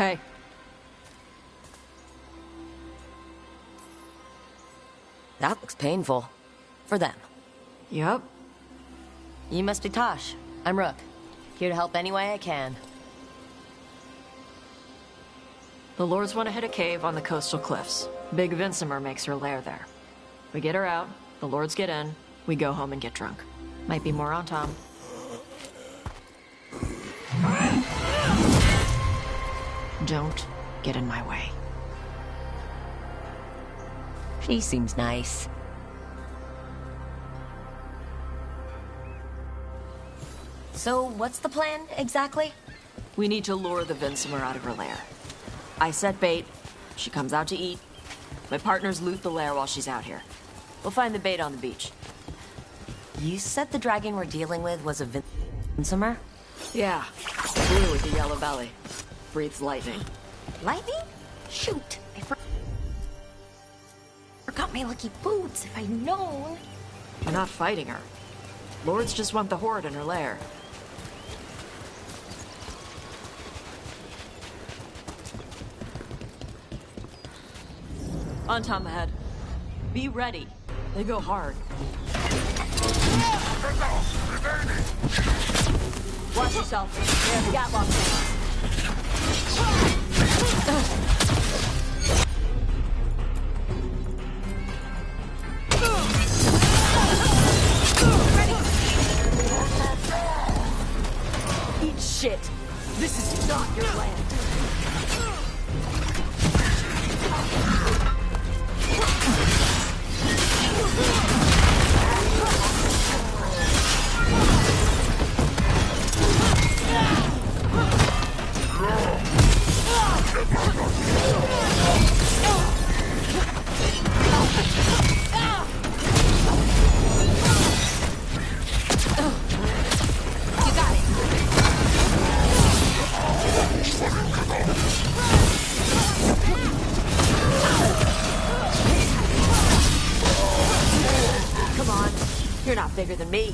Hey. That looks painful. For them. Yup. You must be Tosh. I'm Rook. Here to help any way I can. The Lords want to hit a cave on the coastal cliffs. Big Vincimer makes her lair there. We get her out, the Lords get in, we go home and get drunk. Might be more on Tom. Don't get in my way. She seems nice. So, what's the plan, exactly? We need to lure the Vincimer out of her lair. I set bait, she comes out to eat. My partners loot the lair while she's out here. We'll find the bait on the beach. You said the dragon we're dealing with was a Vincimer? Yeah, blue with a yellow belly. Breathes lightning. Lightning? Shoot, I forgot my lucky boots. If I'd known. We're not fighting her. Lords just want the Horde in her lair. On Tom ahead. Be ready. They go hard. Watch yourself. They have Gatlock Eat shit. This is not your land. Come on, you're not bigger than me.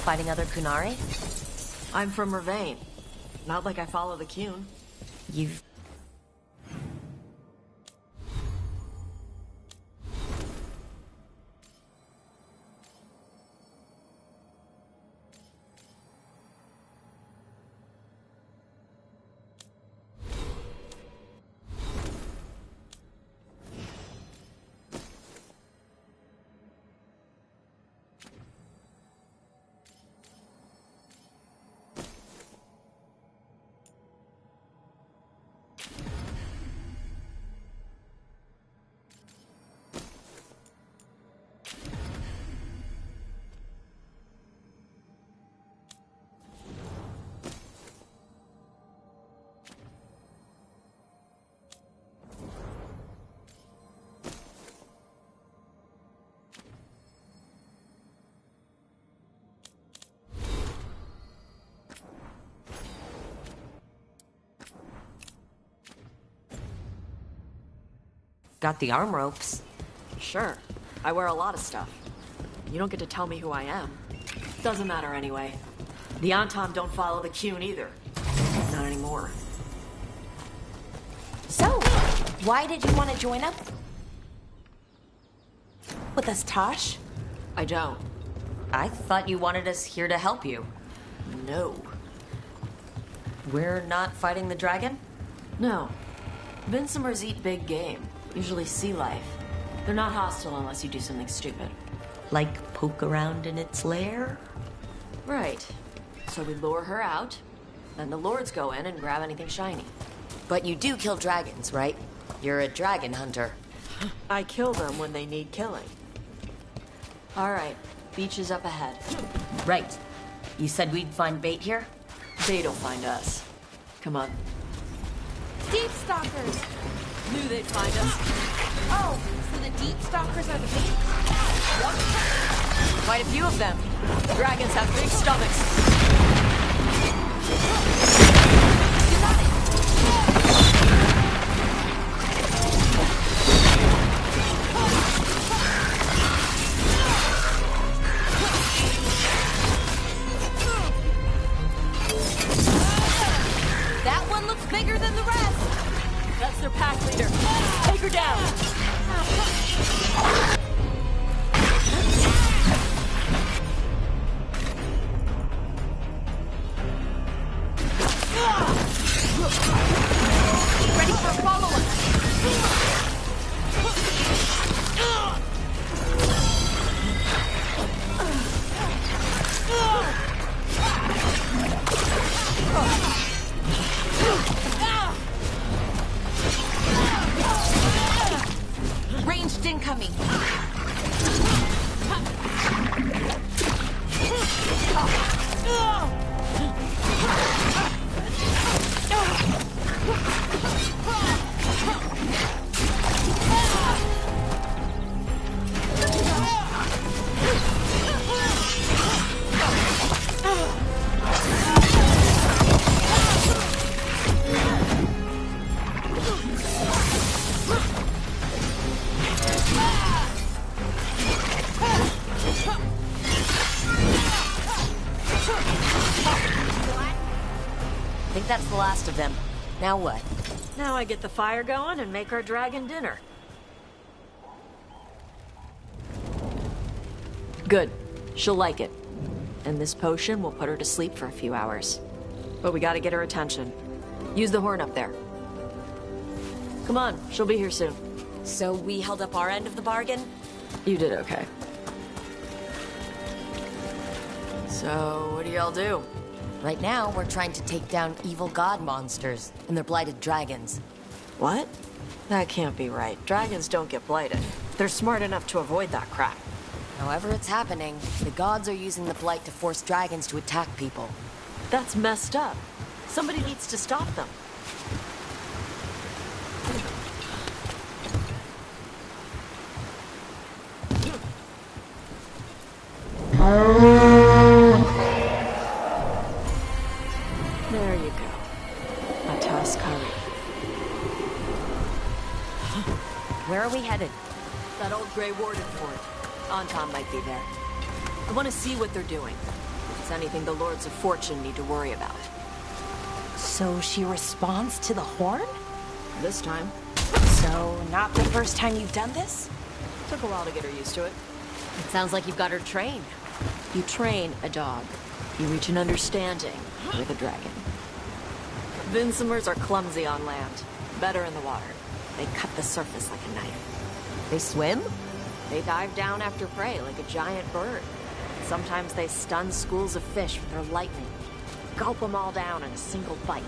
Fighting other Kunari? I'm from Mervain. Not like I follow the Qun. You've... Got the arm ropes. Sure. I wear a lot of stuff. You don't get to tell me who I am. Doesn't matter anyway. The Antom don't follow the Qun either. Not anymore. So, why did you want to join up with us, Tosh? I don't. I thought you wanted us here to help you. No. We're not fighting the dragon? No. Vincimers eat big game. Usually sea life. They're not hostile unless you do something stupid. Like poke around in its lair? Right. So we lure her out, then the Lords go in and grab anything shiny. But you do kill dragons, right? You're a dragon hunter. I kill them when they need killing. All right. Beach is up ahead. Right. You said we'd find bait here? Bait'll find us. Come on. Deep Stalkers! Knew they'd find us. Oh, so the Deep Stalkers are the bait? Quite a few of them. Dragons have big stomachs. Beast incoming! I think that's the last of them. Now what? Now I get the fire going and make our dragon dinner. Good. She'll like it. And this potion will put her to sleep for a few hours. But we gotta get her attention. Use the horn up there. Come on, she'll be here soon. So we held up our end of the bargain? You did okay. So, what do y'all do? Right now, we're trying to take down evil god monsters and their blighted dragons. What? That can't be right. Dragons don't get blighted. They're smart enough to avoid that crap. However it's happening, the gods are using the blight to force dragons to attack people. That's messed up. Somebody needs to stop them. There you go. Ataskari. Where are we headed? That old Grey Warden fort. Anton might be there. I want to see what they're doing. If it's anything the Lords of Fortune need to worry about. So she responds to the horn? This time, So, not the first time you've done this? took a while to get her used to it. It sounds like you've got her trained. You train a dog. You reach an understanding with a dragon. Vincimers are clumsy on land. Better in the water. They cut the surface like a knife. They swim? They dive down after prey like a giant bird. Sometimes they stun schools of fish with their lightning. Gulp them all down in a single bite.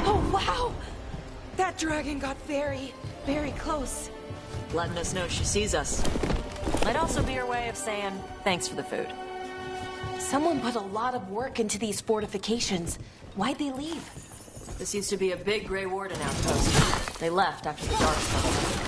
Oh, wow! That dragon got very, very close. Letting us know she sees us. Might also be her way of saying thanks for the food. Someone put a lot of work into these fortifications. Why'd they leave? This used to be a big Grey Warden outpost. They left after the Darkspawn.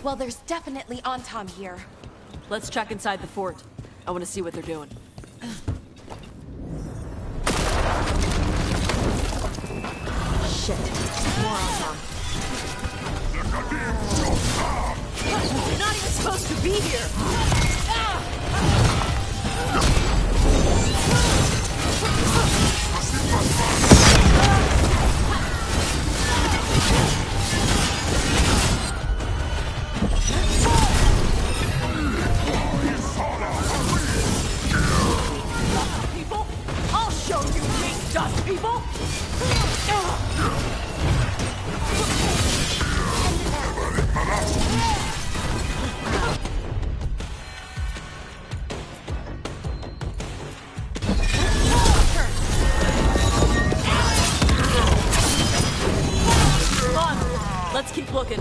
Well, there's definitely Anton here. Let's check inside the fort. I want to see what they're doing. Shit. More Anton. You're not even supposed to be here! People? I'll show you, big dust people! Come on, let's keep looking.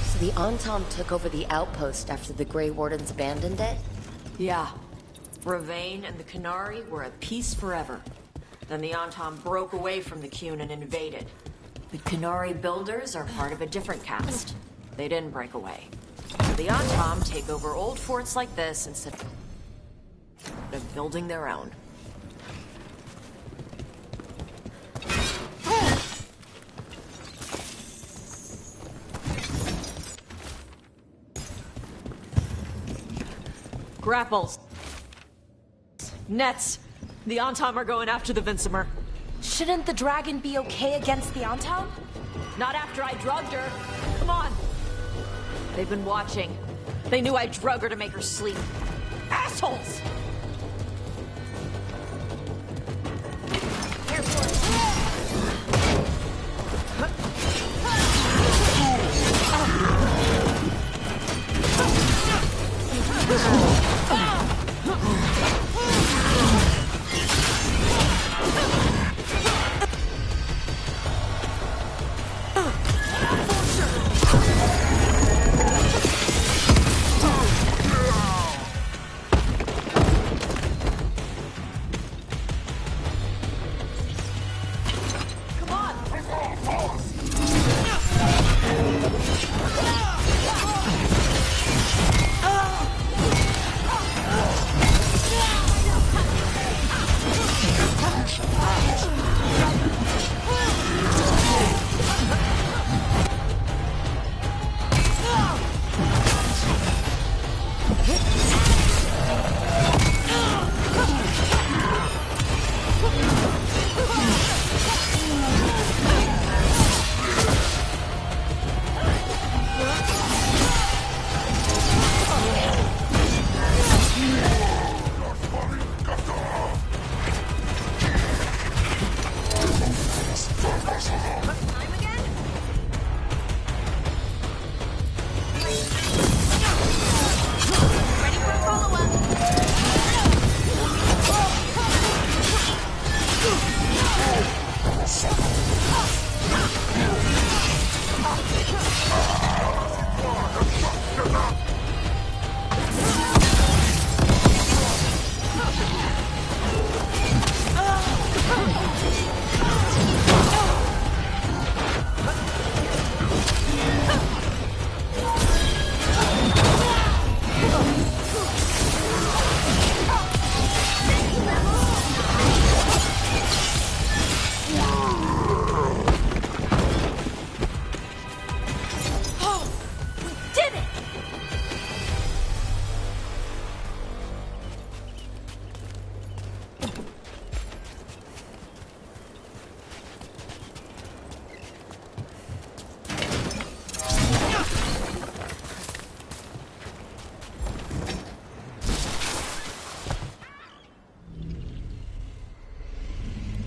So the Antom took over the outpost after the Grey Wardens abandoned it? Yeah. Ravane and the Canary were at peace forever. Then the Antom broke away from the Qun and invaded. The Canary builders are part of a different caste. They didn't break away. So the Antom take over old forts like this instead of building their own. Grapples. Nets. The Antom are going after the Vincimer. Shouldn't the dragon be okay against the Antam? Not after I drugged her. Come on. They've been watching. They knew I drug her to make her sleep. Assholes!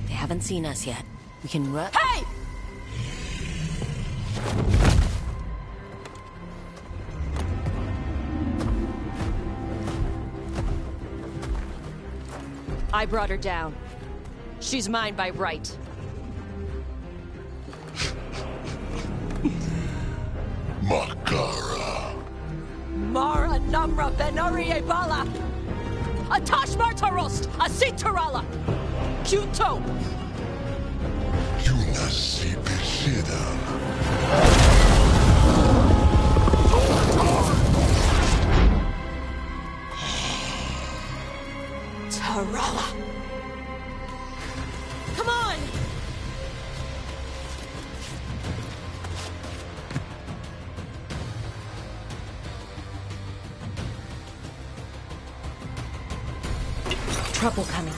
Haven't seen us yet. We can run. Hey! I brought her down. She's mine by right. Makara. Mara Namra Benari Bala. Atash Martarost, Asitarala. Kyuto. Yunasi Pesida. Tarala. Come on! Trouble coming.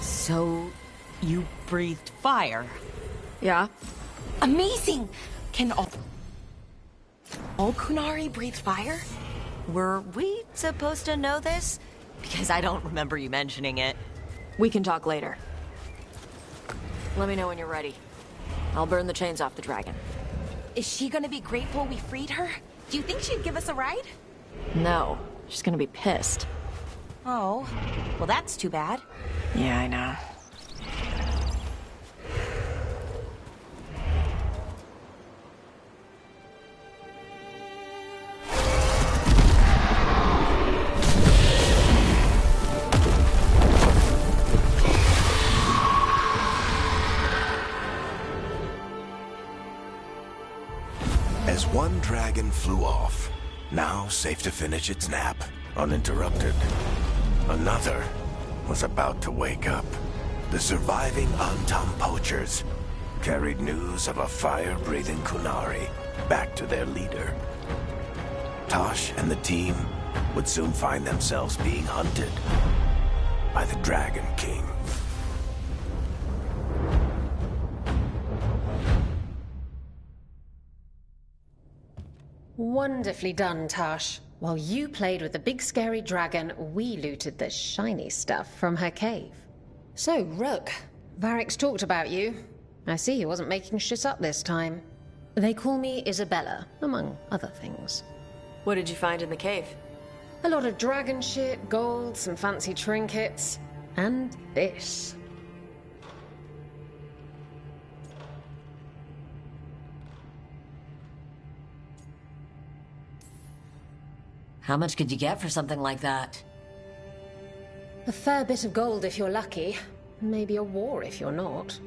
So, you breathed fire? Yeah? Amazing! Can all Kunari breathe fire? Were we supposed to know this? Because I don't remember you mentioning it. We can talk later. Let me know when you're ready. I'll burn the chains off the dragon. is she gonna be grateful we freed her? Do you think she'd give us a ride? No, she's gonna be pissed. Oh, well that's too bad. Yeah, I know. As one dragon flew off, now safe to finish its nap, uninterrupted, another was about to wake up. The surviving Antam poachers carried news of a fire-breathing Kunari back to their leader. Tosh and the team would soon find themselves being hunted by the Dragon King. Wonderfully done, Tash. While you played with the big scary dragon, we looted the shiny stuff from her cave. So, Rook, Varric's talked about you. I see he wasn't making shit up this time. They call me Isabella, among other things. What did you find in the cave? A lot of dragon shit, gold, some fancy trinkets, and this. How much could you get for something like that? A fair bit of gold if you're lucky. Maybe a war if you're not.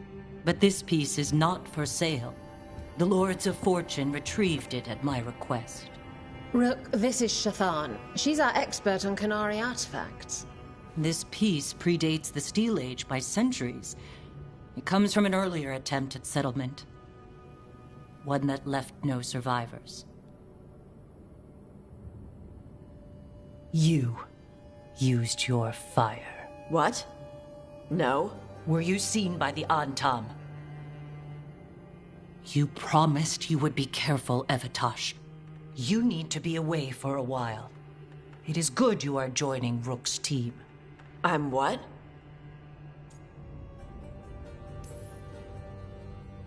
But this piece is not for sale. The Lords of Fortune retrieved it at my request. Rook, this is Shathan. She's our expert on Kunari artifacts. This piece predates the Steel Age by centuries. It comes from an earlier attempt at settlement. One that left no survivors. You used your fire. What? No. Were you seen by the Antam? You promised you would be careful, Evatosh. You need to be away for a while. It is good you are joining Rook's team. I'm what?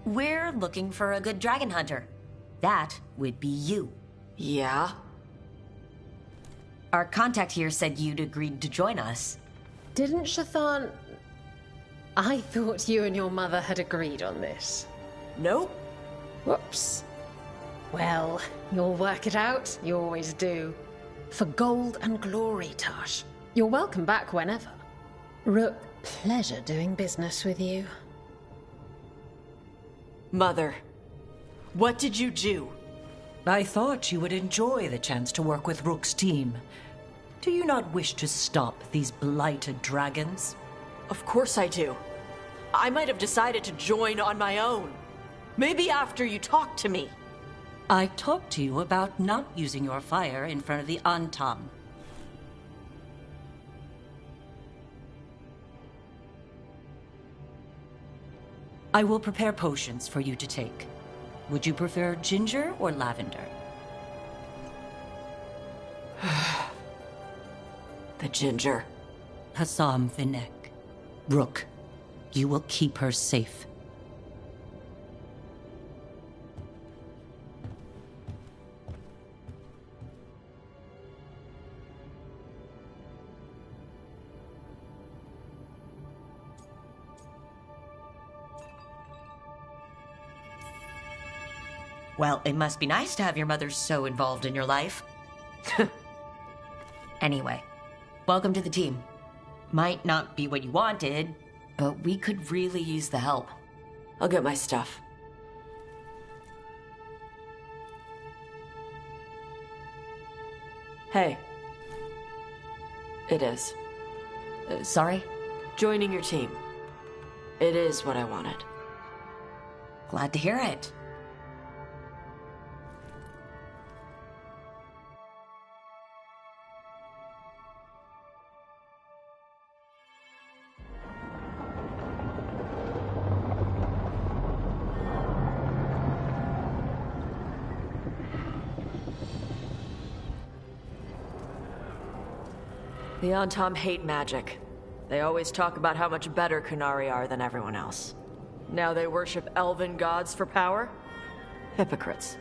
We're looking for a good dragon hunter. That would be you. Yeah? Our contact here said you'd agreed to join us. Didn't Shathan... I thought you and your mother had agreed on this. Nope. Whoops. Well, you'll work it out. You always do. For gold and glory, Tash. You're welcome back whenever. Rook, pleasure doing business with you. Mother, what did you do? I thought you would enjoy the chance to work with Rook's team. Do you not wish to stop these blighted dragons? Of course I do. I might have decided to join on my own. Maybe after you talked to me. I talked to you about not using your fire in front of the Antam. I will prepare potions for you to take. Would you prefer ginger or lavender? The ginger. Hassam Vinek. Rook, you will keep her safe. Well, it must be nice to have your mother so involved in your life. Anyway, welcome to the team. Might not be what you wanted. But we could really use the help. I'll get my stuff. Hey. It is. Sorry? Joining your team. It is what I wanted. Glad to hear it. The Antam hate magic. They always talk about how much better Kunari are than everyone else. Now they worship elven gods for power? hypocrites.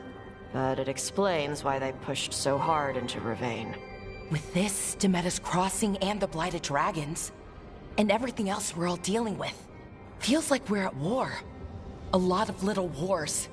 But it explains why they pushed so hard into Ravane. With this, Demeter's Crossing and the Blighted Dragons, and everything else we're all dealing with, feels like we're at war. A lot of little wars.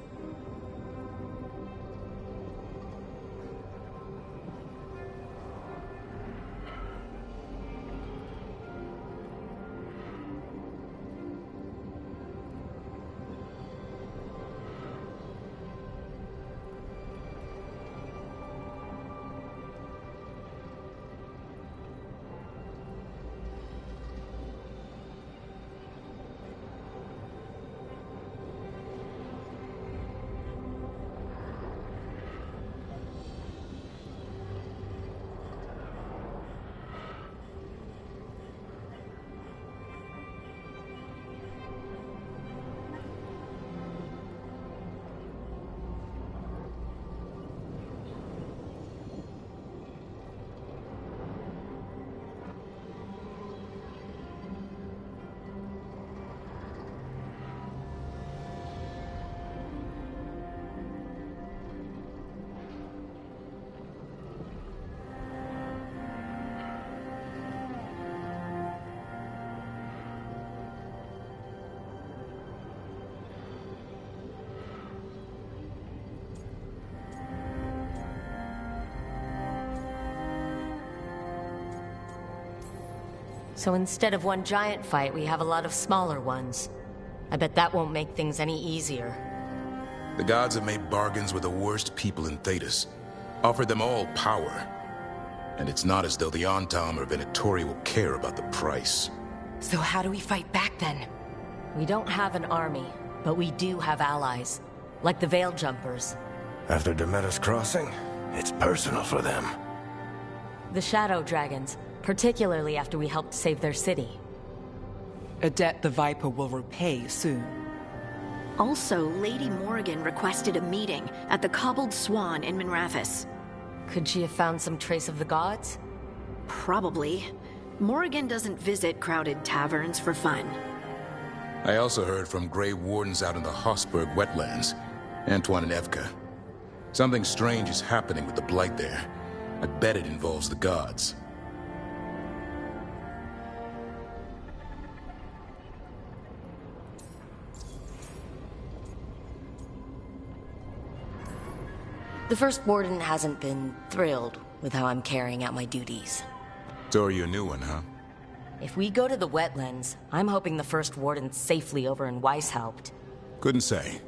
So instead of one giant fight, we have a lot of smaller ones. I bet that won't make things any easier. The gods have made bargains with the worst people in Thetis, offered them all power. And it's not as though the Antam or Venatori will care about the price. So how do we fight back then? We don't have an army, but we do have allies. Like the Veil Jumpers. After Demeter's Crossing, it's personal for them. The Shadow Dragons, particularly after we helped save their city. A debt the Viper will repay soon. Also, Lady Morrigan requested a meeting at the Cobbled Swan in Minrathous. Could she have found some trace of the gods? Probably. Morrigan doesn't visit crowded taverns for fun. I also heard from Grey Wardens out in the Hossberg wetlands, Antoine and Evka. Something strange is happening with the Blight there. I bet it involves the gods. The First Warden hasn't been thrilled with how I'm carrying out my duties. So are you a new one, huh? If we go to the wetlands, I'm hoping the First Warden's safely over in Weishaupt. Couldn't say.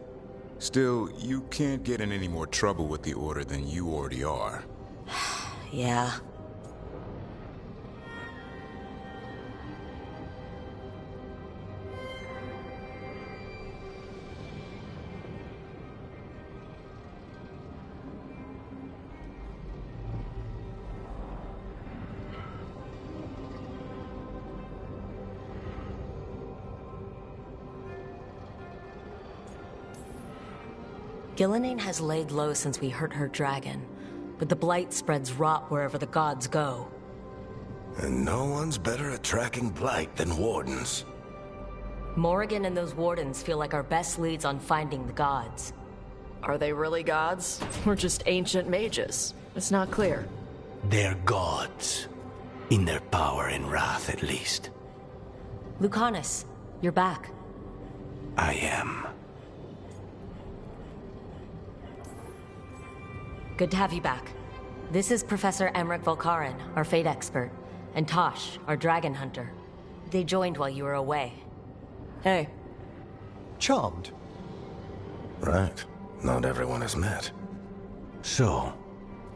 Still, you can't get in any more trouble with the Order than you already are. Yeah. Gillenane has laid low since we hurt her dragon, but the Blight spreads rot wherever the gods go. And no one's better at tracking Blight than Wardens. Morrigan and those Wardens feel like our best leads on finding the gods. Are they really gods? Or just ancient mages? It's not clear. They're gods. In their power and wrath, at least. Lucanus, you're back. I am. Good to have you back. This is Professor Emmerich Volkaren, our fate expert, and Tosh, our dragon hunter. They joined while you were away. Hey. Charmed. Right. Not everyone has met. So,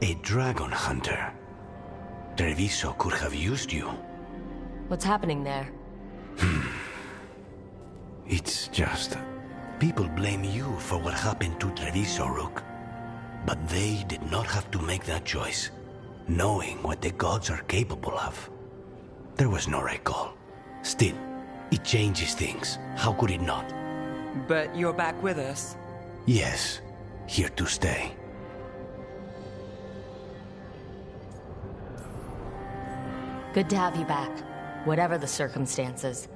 a dragon hunter. Treviso could have used you. What's happening there? It's just... people blame you for what happened to Treviso, Rook. But they did not have to make that choice, knowing what the gods are capable of. There was no recall. Still, it changes things. How could it not? But you're back with us? Yes, here to stay. Good to have you back, whatever the circumstances.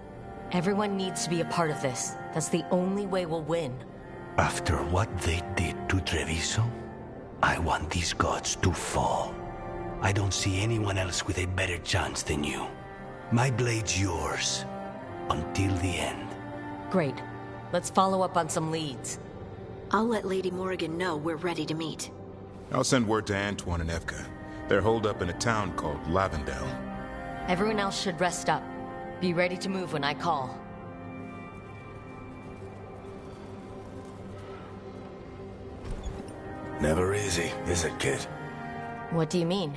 Everyone needs to be a part of this. That's the only way we'll win. After what they did to Treviso, I want these gods to fall. I don't see anyone else with a better chance than you. My blade's yours. Until the end. Great. Let's follow up on some leads. I'll let Lady Morrigan know we're ready to meet. I'll send word to Antoine and Evka. They're holed up in a town called Lavendel. Everyone else should rest up. Be ready to move when I call. Never easy, is it, kid? What do you mean?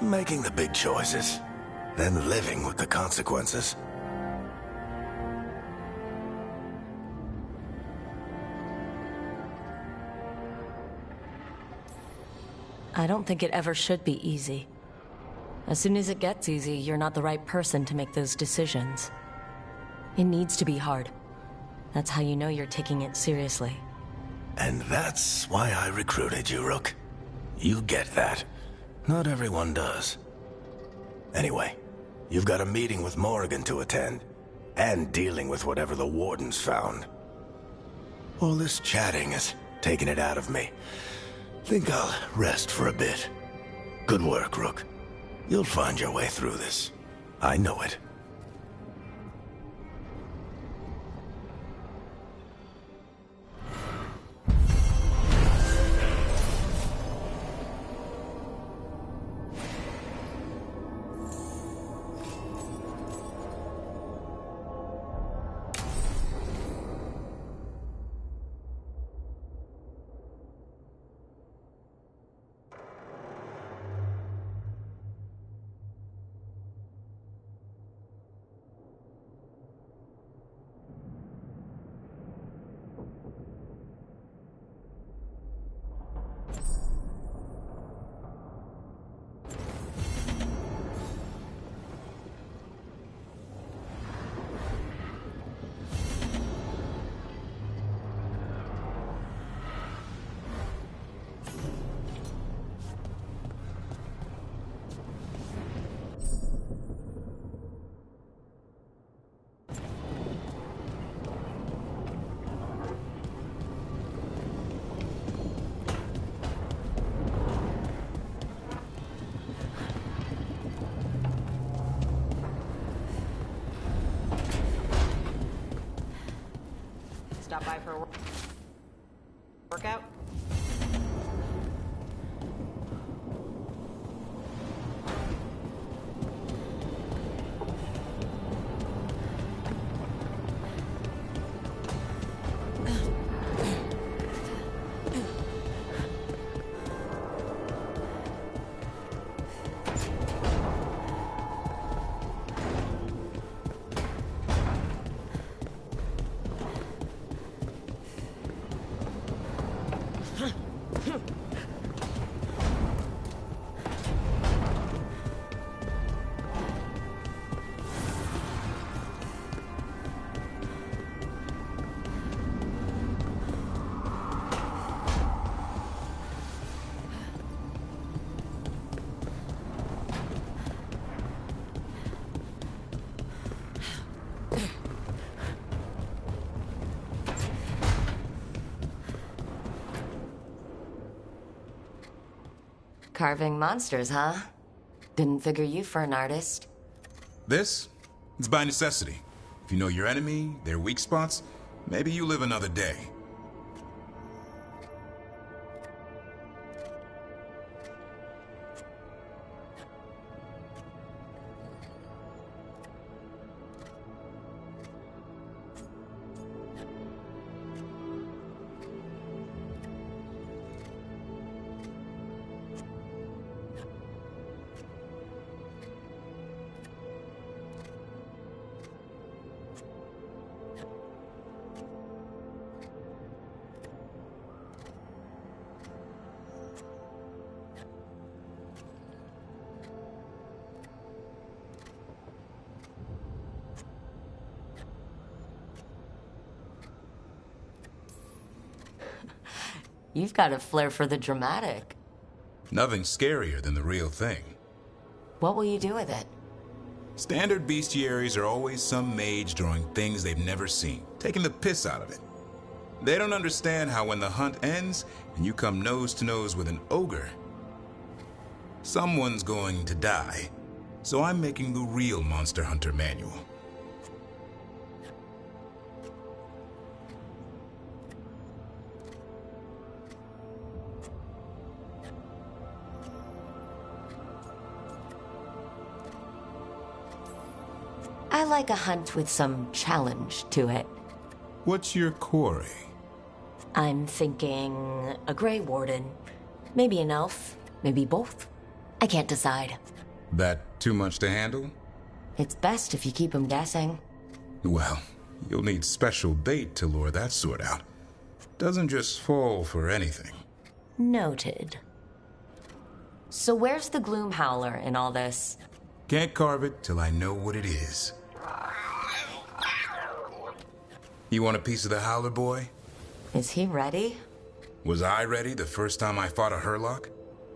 Making the big choices, then living with the consequences. I don't think it ever should be easy. As soon as it gets easy, you're not the right person to make those decisions. It needs to be hard. That's how you know you're taking it seriously. And that's why I recruited you, Rook. You get that. Not everyone does. Anyway, you've got a meeting with Morrigan to attend, and dealing with whatever the Wardens found. All this chatting is taking it out of me. Think I'll rest for a bit. Good work, Rook. You'll find your way through this. I know it. Stop by for a workout? Carving monsters, huh? Didn't figure you for an artist. This? It's by necessity. If you know your enemy, their weak spots, maybe you live another day. You've got a flair for the dramatic. Nothing scarier than the real thing. What will you do with it? Standard bestiaries are always some mage drawing things they've never seen, taking the piss out of it. They don't understand how when the hunt ends and you come nose to nose with an ogre, someone's going to die. So I'm making the real Monster Hunter manual. I like a hunt with some challenge to it. What's your quarry? I'm thinking a Grey Warden. Maybe an elf, maybe both. I can't decide. That too much to handle? It's best if you keep them guessing. Well, you'll need special bait to lure that sort out. Doesn't just fall for anything. Noted. So where's the Gloom Howler in all this? Can't carve it till I know what it is. You want a piece of the Howler, boy? Is he ready? Was I ready the first time I fought a Hurlock?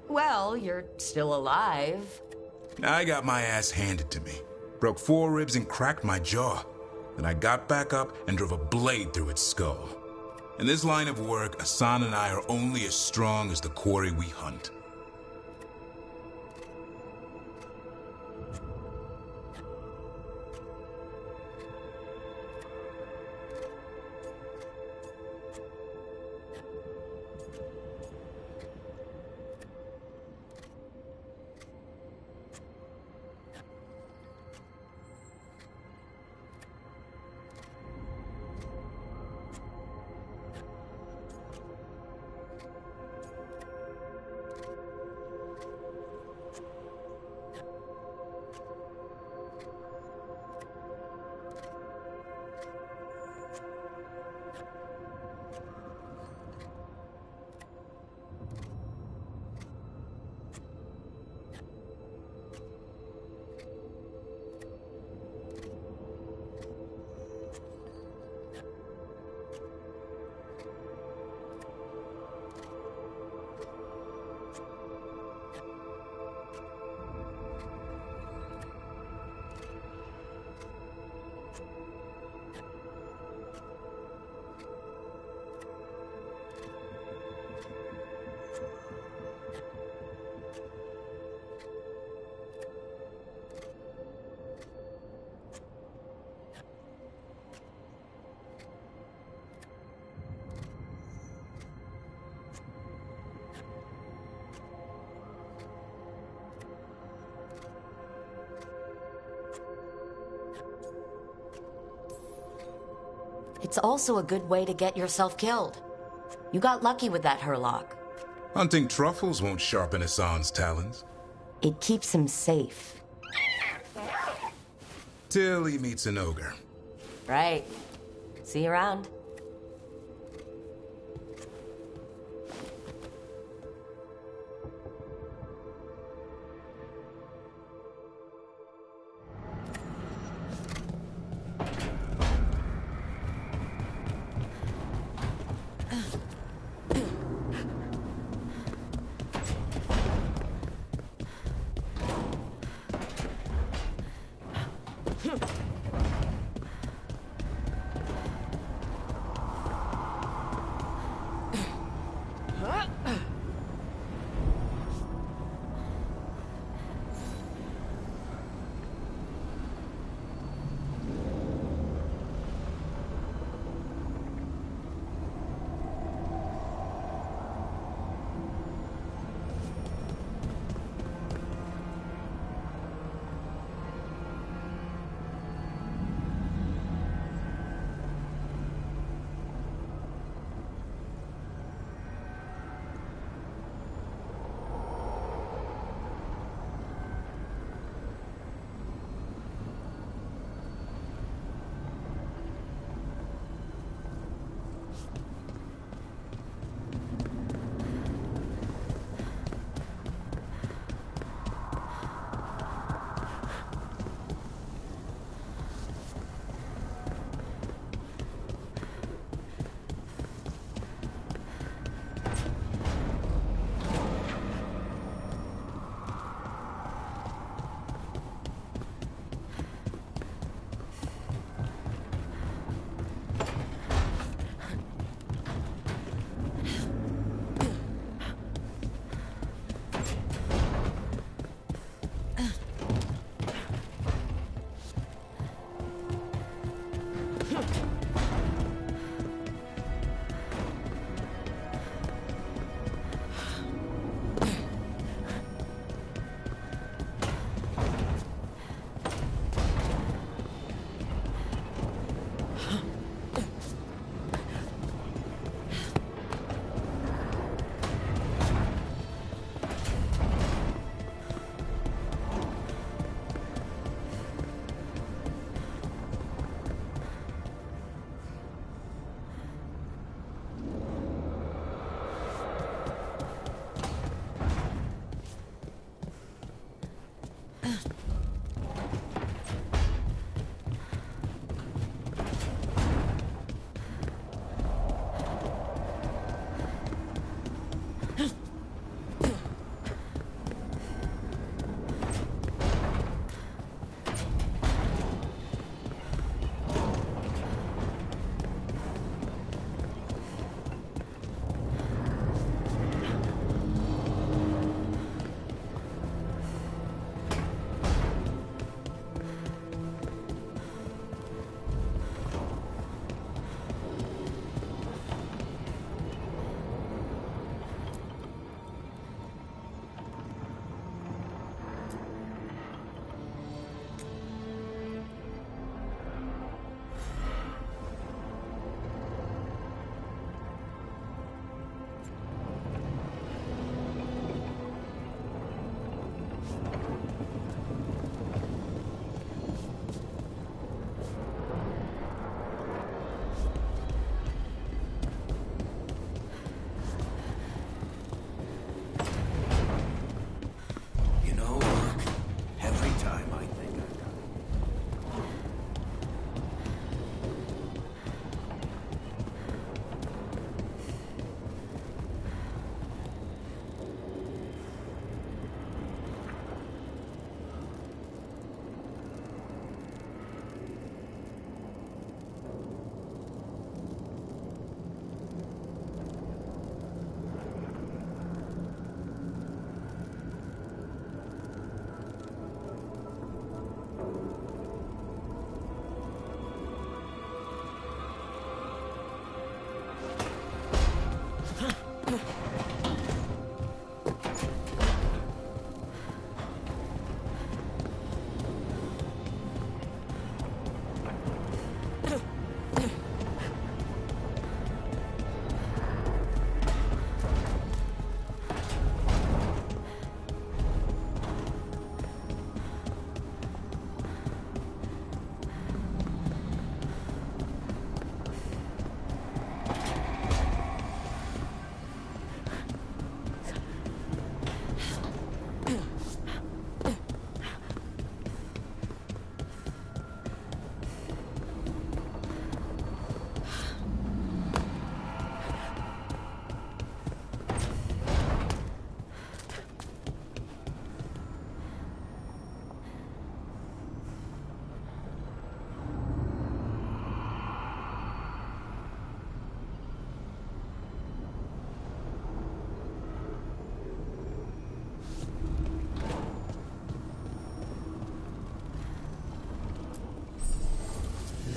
Well, you're still alive. I got my ass handed to me. Broke 4 ribs and cracked my jaw. Then I got back up and drove a blade through its skull. In this line of work, Asan and I are only as strong as the quarry we hunt. It's also a good way to get yourself killed. You got lucky with that Hurlock. Hunting truffles won't sharpen Hassan's talons. It keeps him safe. Till he meets an ogre. Right. See you around.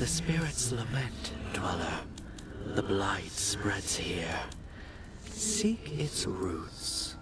The spirits lament, Dweller. The blight spreads here. Seek its roots.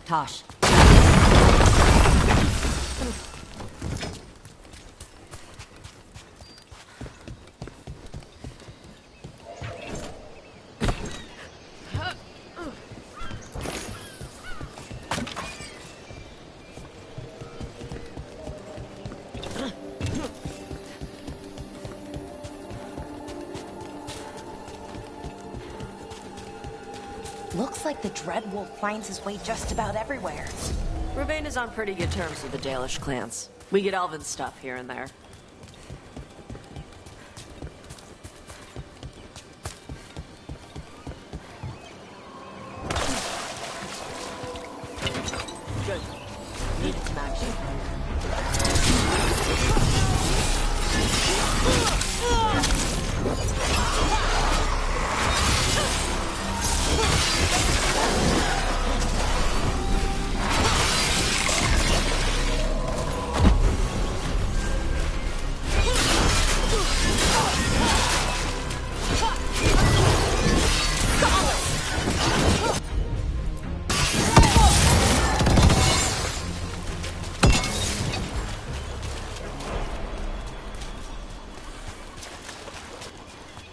Tosh. Looks like the Dreadwolf finds his way just about everywhere. Ravane is on pretty good terms with the Dalish clans. We get elven stuff here and there. Good. Needed some action.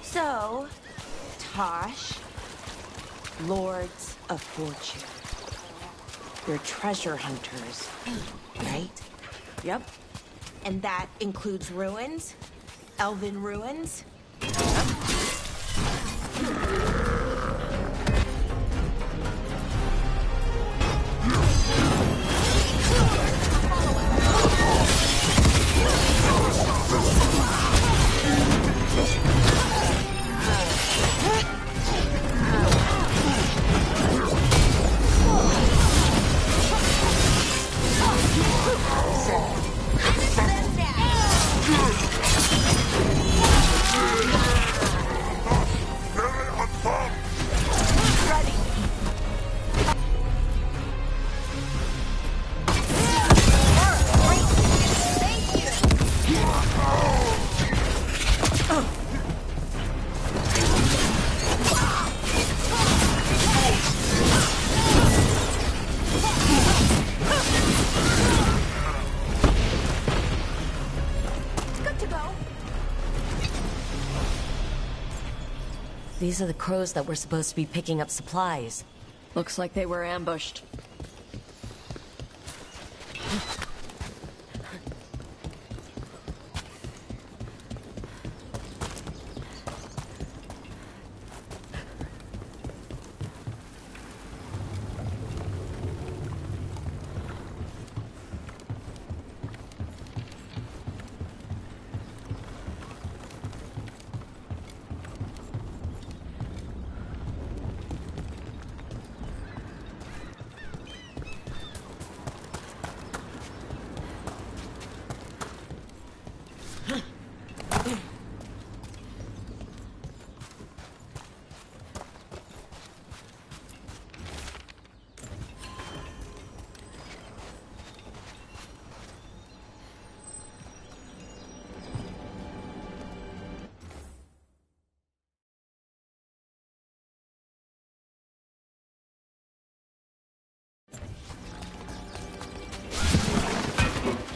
So, Tosh, Lords of Fortune. You're treasure hunters, right? Yep. And that includes ruins? Elven ruins? These are the crows that were supposed to be picking up supplies. Looks like they were ambushed.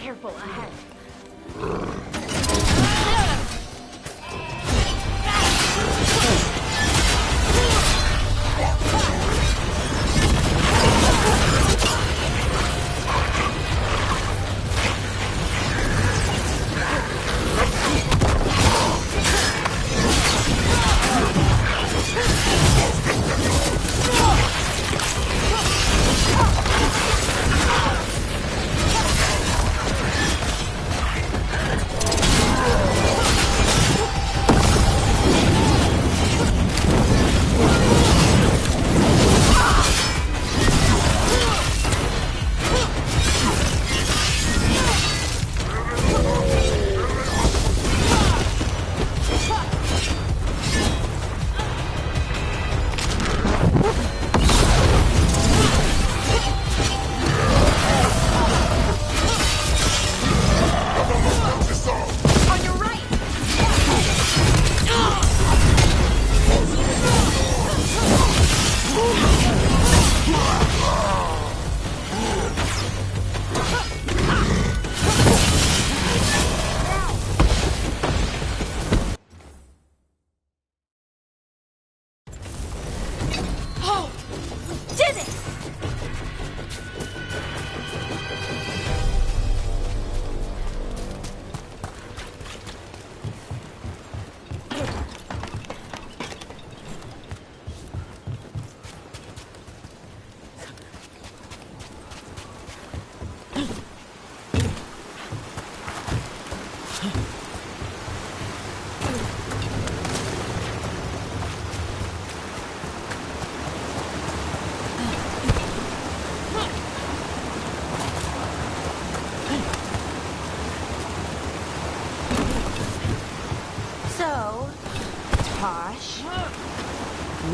Careful ahead.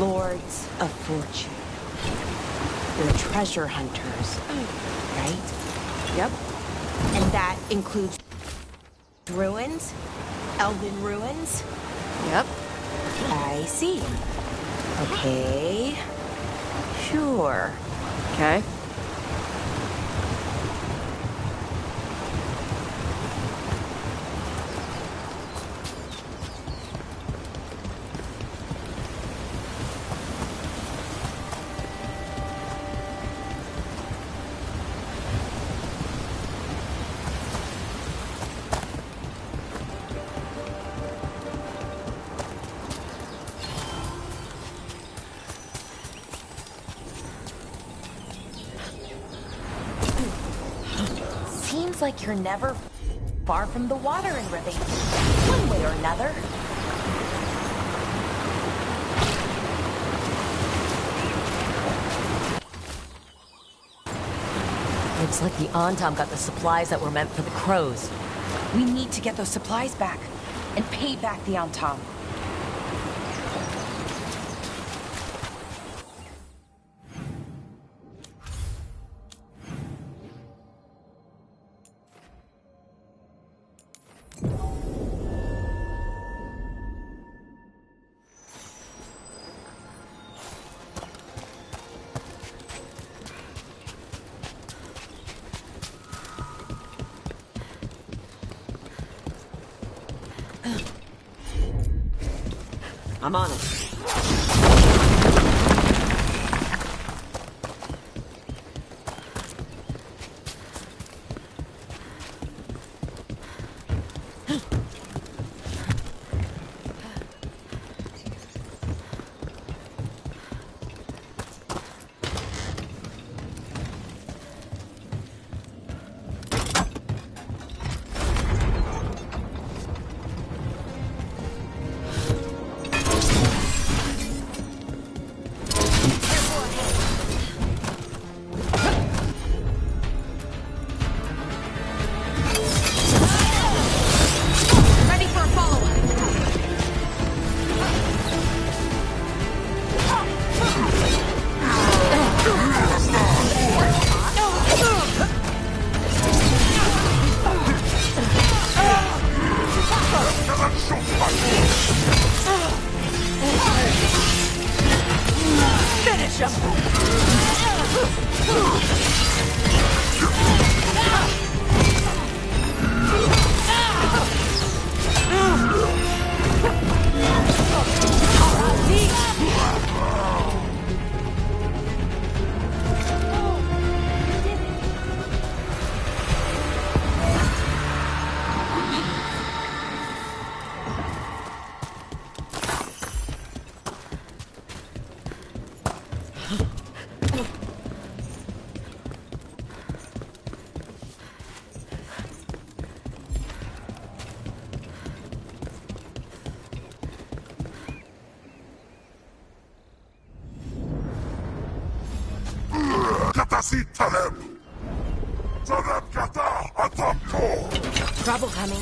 Lords of Fortune. They're treasure hunters, right? Yep. And that includes ruins? Elven ruins? Yep. I see. Okay. Sure. Okay. Seems like you're never far from the water in Ravine, one way or another. Looks like the Antom got the supplies that were meant for the crows. We need to get those supplies back and pay back the Antom. I'm on it. Trouble coming.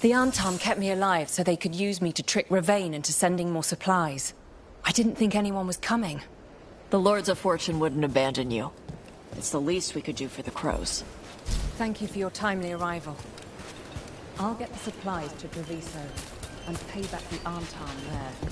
The Antom kept me alive so they could use me to trick Ravane into sending more supplies. I didn't think anyone was coming. The Lords of Fortune wouldn't abandon you. It's the least we could do for the crows. Thank you for your timely arrival. I'll get the supplies to Treviso and pay back the Antarm there.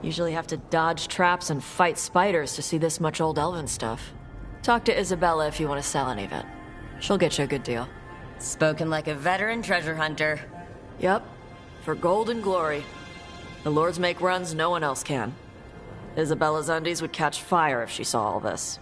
Usually have to dodge traps and fight spiders to see this much old elven stuff. Talk to Isabella if you want to sell any of it. She'll get you a good deal. Spoken like a veteran treasure hunter. Yep, for gold and glory. The lords make runs no one else can. Isabella's undies would catch fire if she saw all this.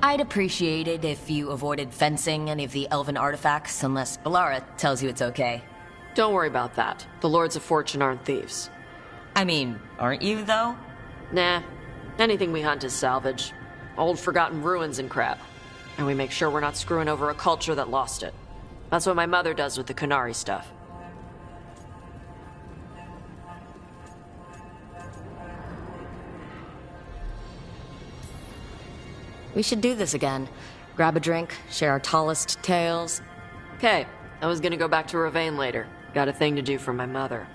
I'd appreciate it if you avoided fencing any of the elven artifacts, unless Valarie tells you it's okay. Don't worry about that. The Lords of Fortune aren't thieves. I mean, aren't you, though? Nah. Anything we hunt is salvage. Old forgotten ruins and crap. And we make sure we're not screwing over a culture that lost it. That's what my mother does with the Canary stuff. We should do this again. Grab a drink, share our tallest tales. Okay, I was gonna go back to Ravane later. Got a thing to do for my mother.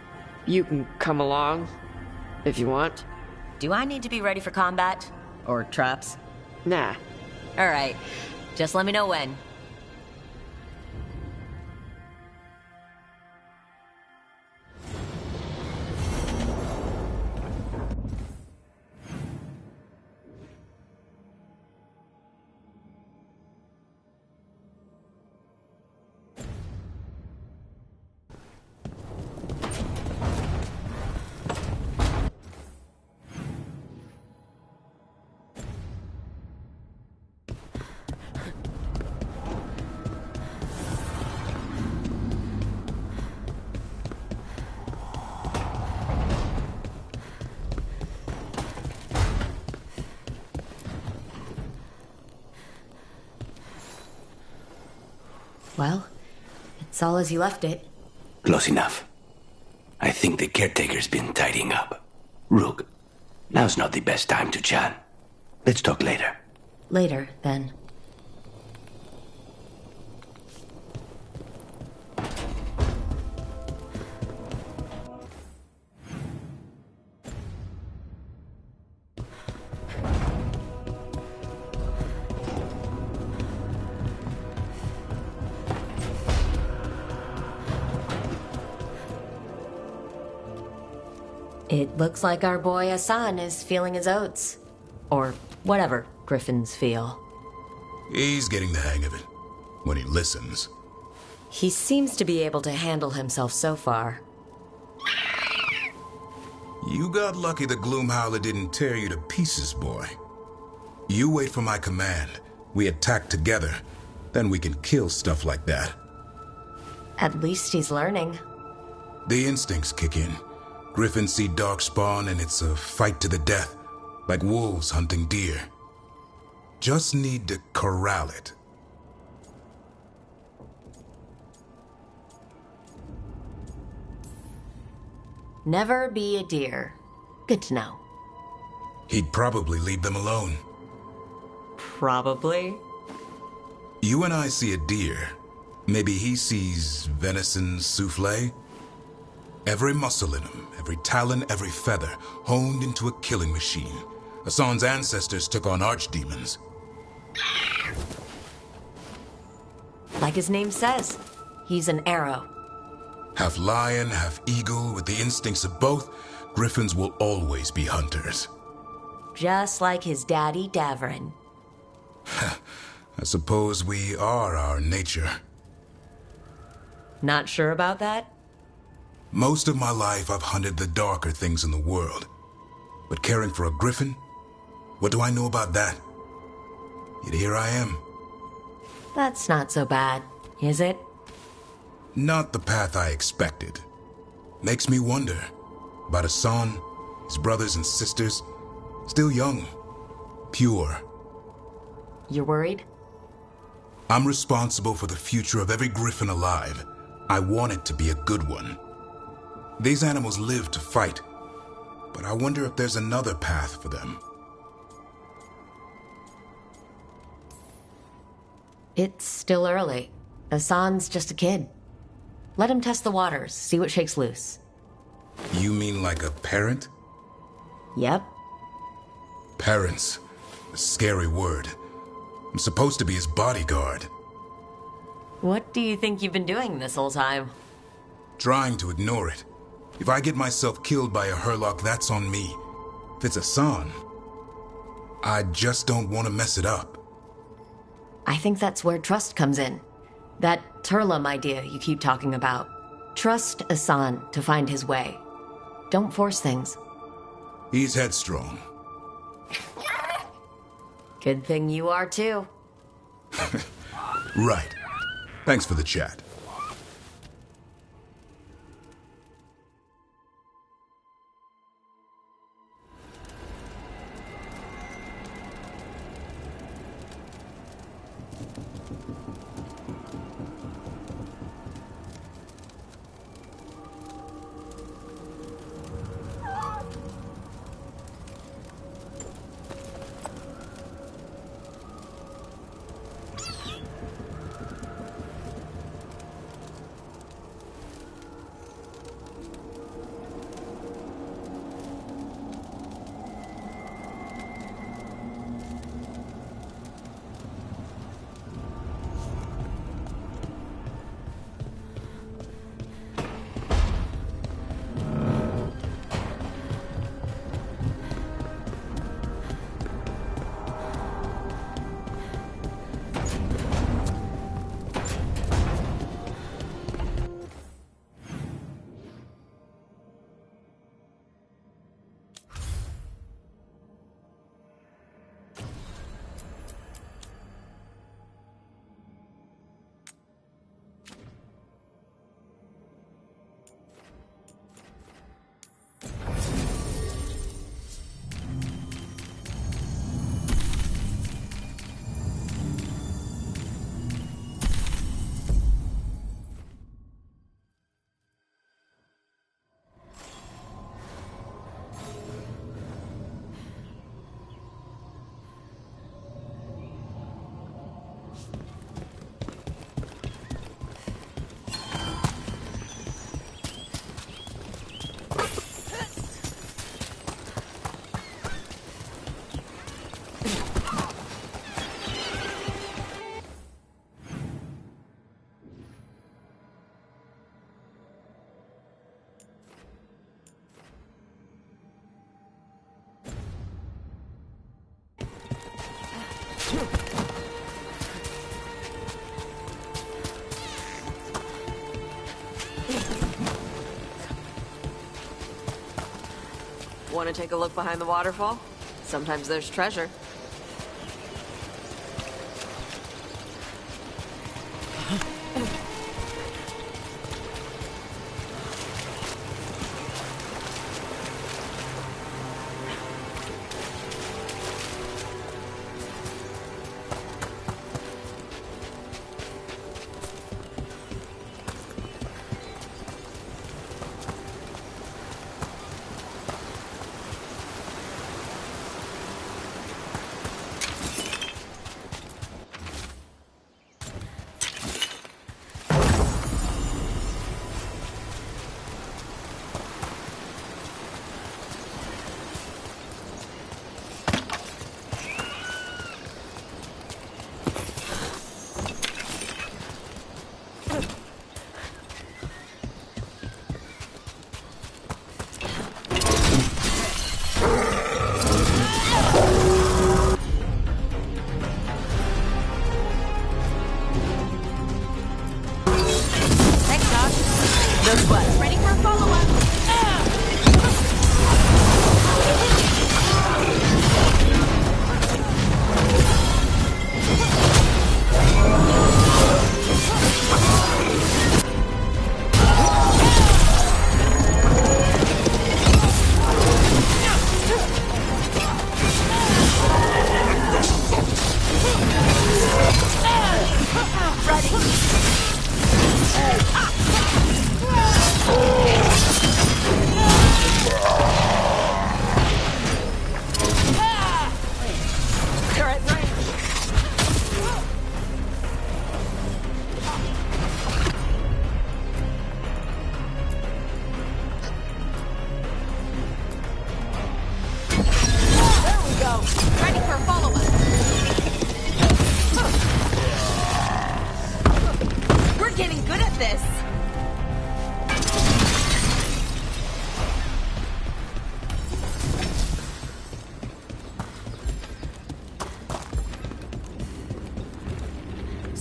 You can come along, if you want. Do I need to be ready for combat? Or traps? Nah. Alright, just let me know when. Well, it's all as you left it. Close enough. I think the caretaker's been tidying up. Rook, now's not the best time to chat. Let's talk later. Later, then. It looks like our boy Hassan is feeling his oats. Or whatever griffins feel. He's getting the hang of it. When he listens. He seems to be able to handle himself so far. You got lucky the Gloomhowler didn't tear you to pieces, boy. You wait for my command. We attack together. Then we can kill stuff like that. At least he's learning. The instincts kick in. Griffins see darkspawn and it's a fight to the death, like wolves hunting deer. Just need to corral it. Never be a deer. Good to know. He'd probably leave them alone. Probably. You and I see a deer. Maybe he sees venison souffle. Every muscle in him, every talon, every feather, honed into a killing machine. Hassan's ancestors took on archdemons. Like his name says, he's an arrow. Half lion, half eagle, with the instincts of both, griffins will always be hunters. Just like his daddy, Davrin. I suppose we are our nature. Not sure about that? Most of my life I've hunted the darker things in the world. But caring for a griffin? What do I know about that? Yet here I am. That's not so bad, is it? Not the path I expected. Makes me wonder about Hassan, his brothers and sisters, still young, pure. You're worried? I'm responsible for the future of every griffin alive. I want it to be a good one. These animals live to fight, but I wonder if there's another path for them. It's still early. Hassan's just a kid. Let him test the waters, see what shakes loose. You mean like a parent? Yep. Parents. A scary word. I'm supposed to be his bodyguard. What do you think you've been doing this whole time? Trying to ignore it. If I get myself killed by a Herlock, that's on me. If it's Hassan, I just don't want to mess it up. I think that's where trust comes in. That Turlum idea you keep talking about. Trust Hassan to find his way. Don't force things. He's headstrong. Good thing you are too. Right. Thanks for the chat. Want to take a look behind the waterfall? Sometimes there's treasure.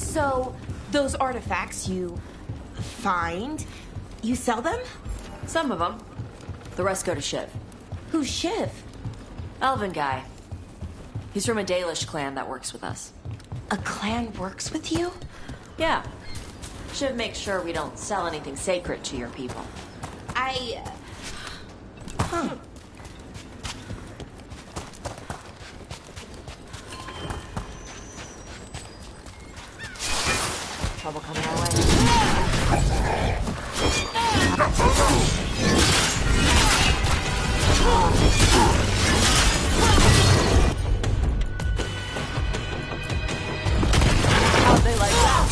So, those artifacts you find, you sell them? Some of them. The rest go to Shiv. Who's Shiv? Elven guy. He's from a Dalish clan that works with us. A clan works with you? Yeah. Shiv makes sure we don't sell anything sacred to your people. Huh. Trouble coming our way. How'd they like that?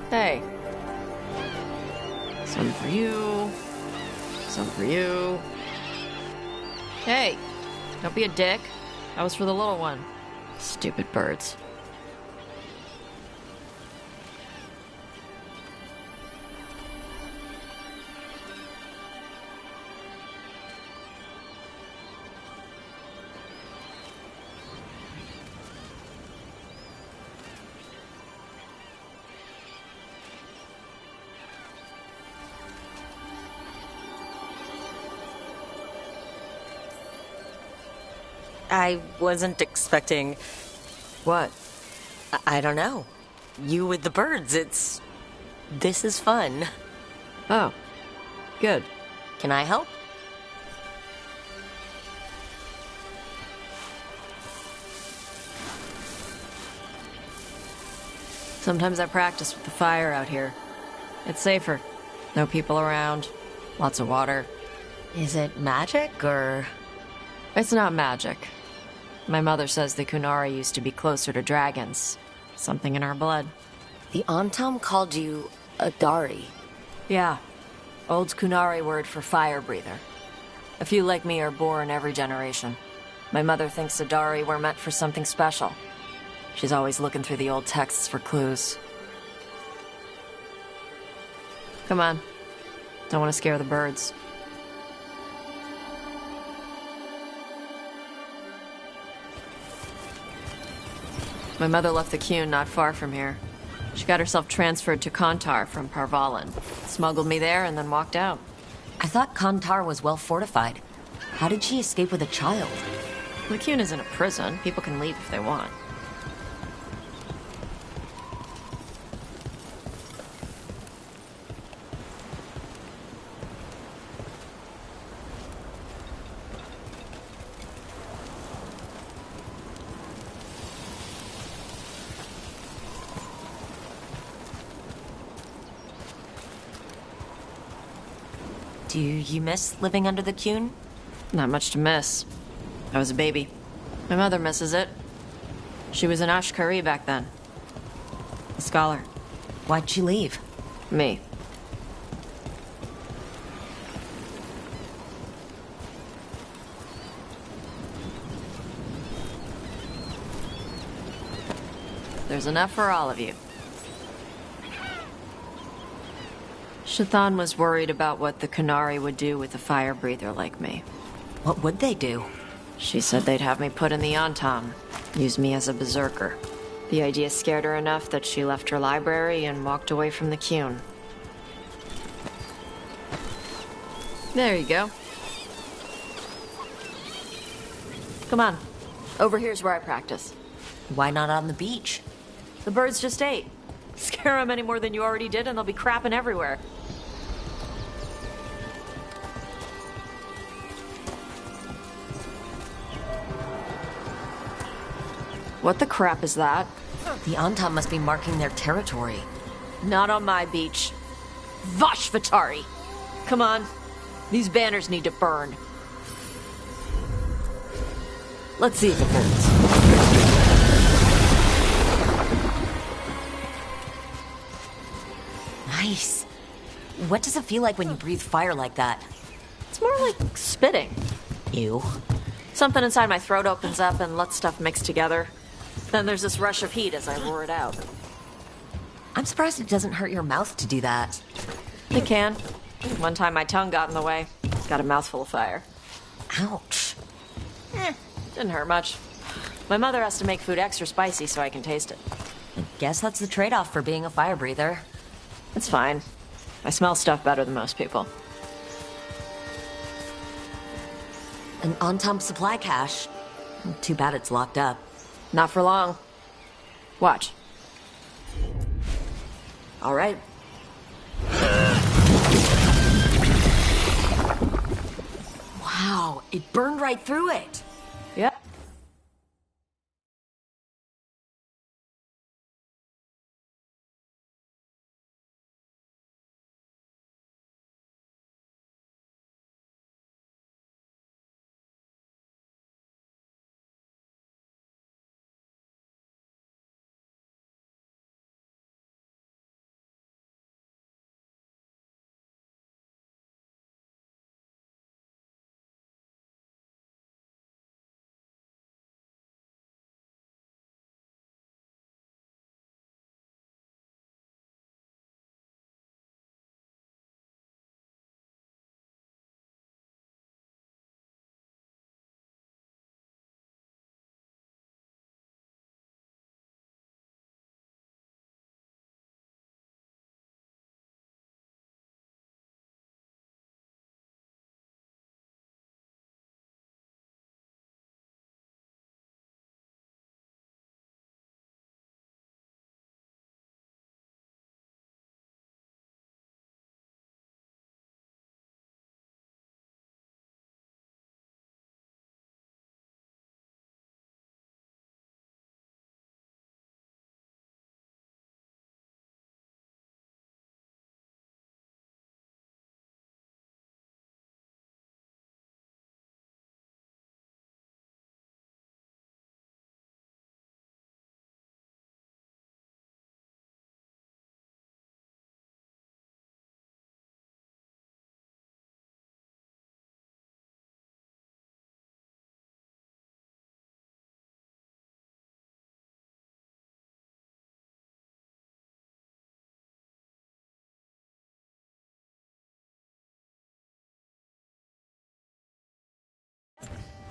Hey. Some for you. Some for you. Hey. Don't be a dick. That was for the little one. Stupid birds. I wasn't expecting... What? I don't know. You with the birds, this is fun. Oh. Good. Can I help? Sometimes I practice with the fire out here. It's safer. No people around. Lots of water. Is it magic, or...? It's not magic. My mother says the Kunari used to be closer to dragons. Something in our blood. The Antam called you a Dari. Yeah. Old Kunari word for fire breather. A few like me are born every generation. My mother thinks the Dari were meant for something special. She's always looking through the old texts for clues. Come on. Don't want to scare the birds. My mother left the Qun not far from here. She got herself transferred to Kantar from Parvalan. Smuggled me there and then walked out. I thought Kantar was well fortified. How did she escape with a child? The Cune isn't a prison. People can leave if they want. Do you miss living under the Cune? Not much to miss. I was a baby. My mother misses it. She was an Ashkari back then. A scholar. Why'd she leave? Me. There's enough for all of you. Shathan was worried about what the Qunari would do with a fire breather like me. What would they do? She said they'd have me put in the Antam, use me as a berserker. The idea scared her enough that she left her library and walked away from the Cune. There you go. Come on. Over here's where I practice. Why not on the beach? The birds just ate. Scare them any more than you already did and they'll be crapping everywhere. What the crap is that? The Antam must be marking their territory. Not on my beach. Vashvatari! Come on. These banners need to burn. Let's see if it burns. Nice. What does it feel like when you breathe fire like that? It's more like spitting. Ew. Something inside my throat opens up and lets stuff mix together. Then there's this rush of heat as I roar it out. I'm surprised it doesn't hurt your mouth to do that. It can. One time my tongue got in the way. Got a mouthful of fire. Ouch. Didn't hurt much. My mother has to make food extra spicy so I can taste it. I guess that's the trade-off for being a fire breather. It's fine. I smell stuff better than most people. An Antam supply cache. Too bad it's locked up. Not for long. Watch. All right. Wow, it burned right through it. Yep.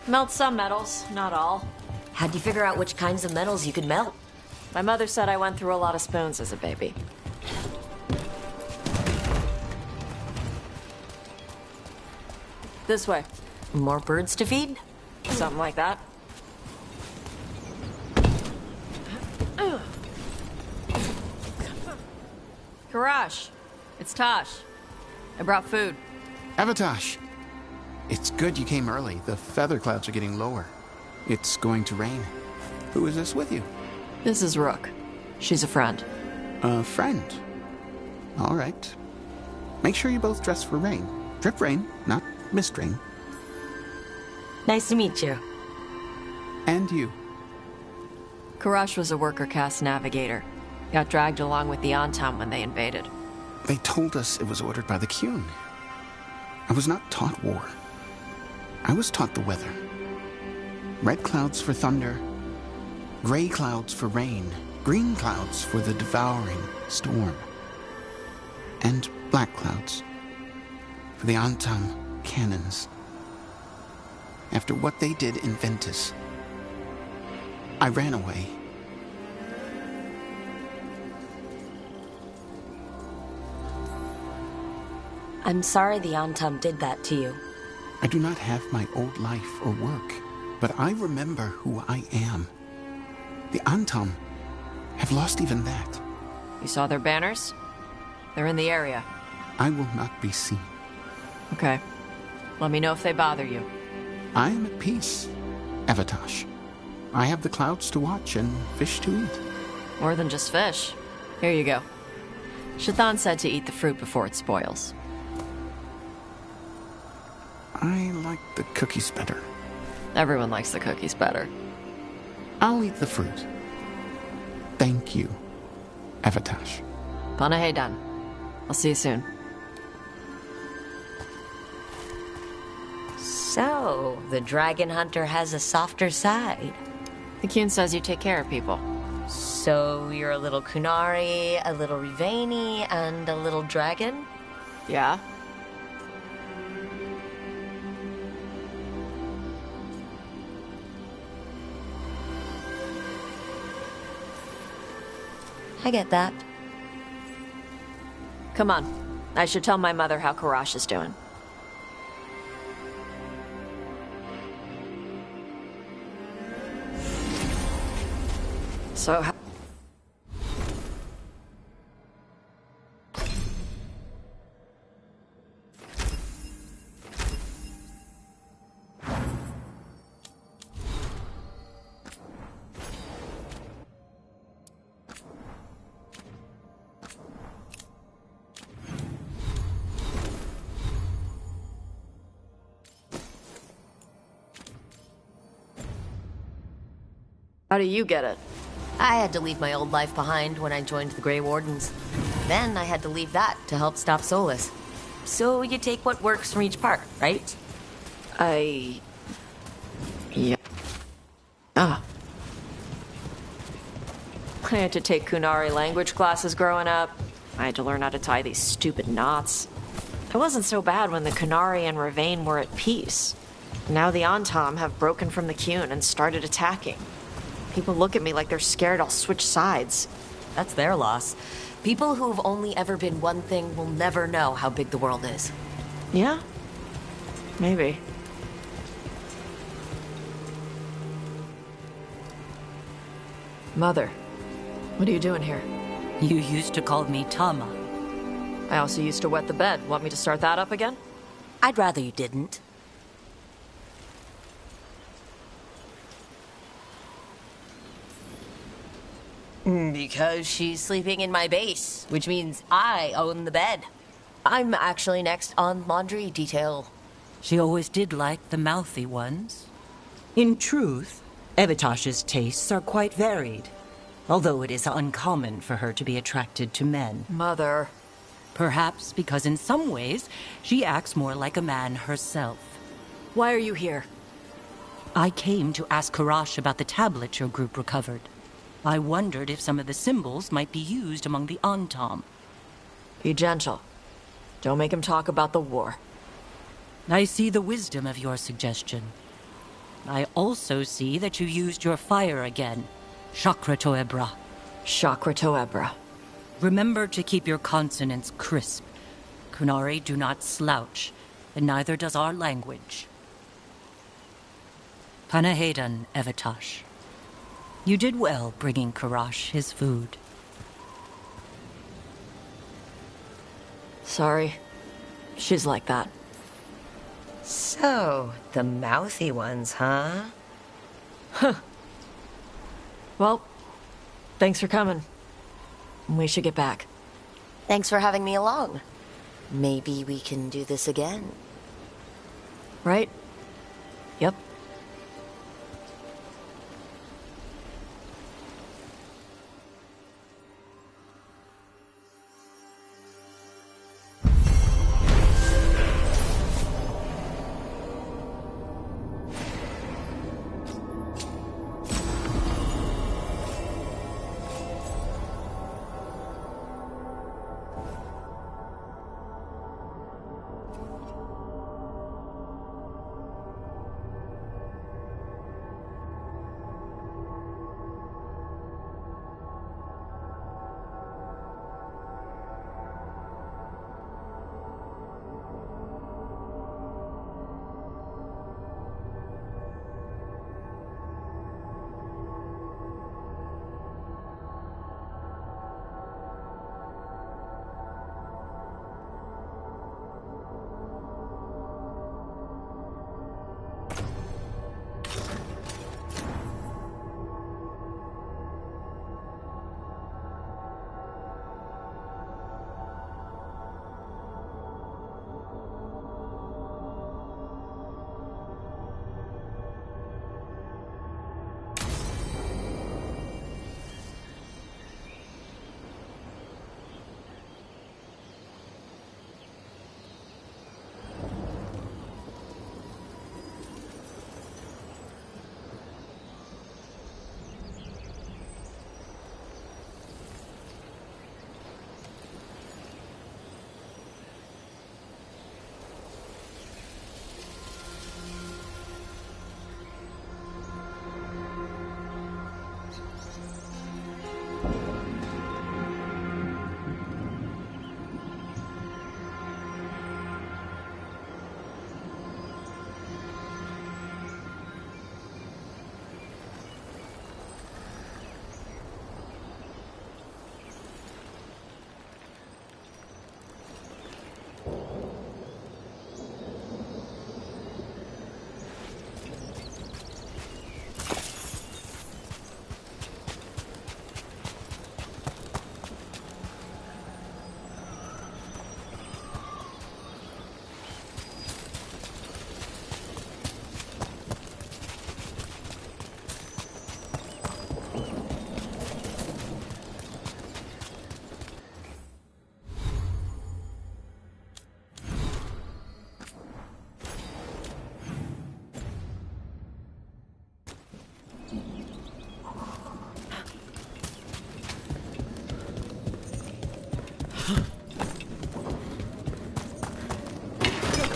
Melt some metals, not all. How'd you figure out which kinds of metals you could melt? My mother said I went through a lot of spoons as a baby. This way. More birds to feed? Something like that. Karash, it's Tosh. I brought food. Avatosh! It's good you came early. The feather clouds are getting lower. It's going to rain. Who is this with you? This is Rook. She's a friend. A friend? All right. Make sure you both dress for rain. Drip rain, not mist rain. Nice to meet you. And you. Karash was a worker caste navigator. Got dragged along with the Antam when they invaded. They told us it was ordered by the Qun. I was not taught war. I was taught the weather. Red clouds for thunder, gray clouds for rain, green clouds for the devouring storm, and black clouds for the Antam cannons. After what they did in Ventus, I ran away. I'm sorry the Antam did that to you. I do not have my old life or work, but I remember who I am. The Antam have lost even that. You saw their banners? They're in the area. I will not be seen. Okay. Let me know if they bother you. I am at peace, Avatosh. I have the clouds to watch and fish to eat. More than just fish. Here you go. Shathan said to eat the fruit before it spoils. I like the cookies better. Everyone likes the cookies better. I'll eat the fruit. Thank you, Avatosh. Panahedan. I'll see you soon. So, the dragon hunter has a softer side. The Qun says you take care of people. So, you're a little Kunari, a little Rivani, and a little dragon? Yeah. I get that. Come on. I should tell my mother how Karash is doing. So, how do you get it? I had to leave my old life behind when I joined the Grey Wardens. Then I had to leave that to help stop Solus. So you take what works from each part, right? Yeah. Ah. I had to take Kunari language classes growing up. I had to learn how to tie these stupid knots. It wasn't so bad when the Kunari and Ravain were at peace. Now the Antam have broken from the Qun and started attacking. People look at me like they're scared I'll switch sides. That's their loss. People who've only ever been one thing will never know how big the world is. Yeah? Maybe. Mother, what are you doing here? You used to call me Tama. I also used to wet the bed. Want me to start that up again? I'd rather you didn't. Because she's sleeping in my base, which means I own the bed. I'm actually next on laundry detail. She always did like the mouthy ones. In truth, Evatosh's tastes are quite varied, although it is uncommon for her to be attracted to men. Mother. Perhaps because in some ways, she acts more like a man herself. Why are you here? I came to ask Karash about the tablet your group recovered. I wondered if some of the symbols might be used among the Antam. Be gentle. Don't make him talk about the war. I see the wisdom of your suggestion. I also see that you used your fire again. Chakra Toebra. Chakra Toebra. Remember to keep your consonants crisp. Kunari do not slouch, and neither does our language. Panahedan, Evatosh. You did well bringing Karash his food. Sorry. She's like that. So, the mouthy ones, huh? Huh. Well, thanks for coming. We should get back. Thanks for having me along. Maybe we can do this again. Right? Yep.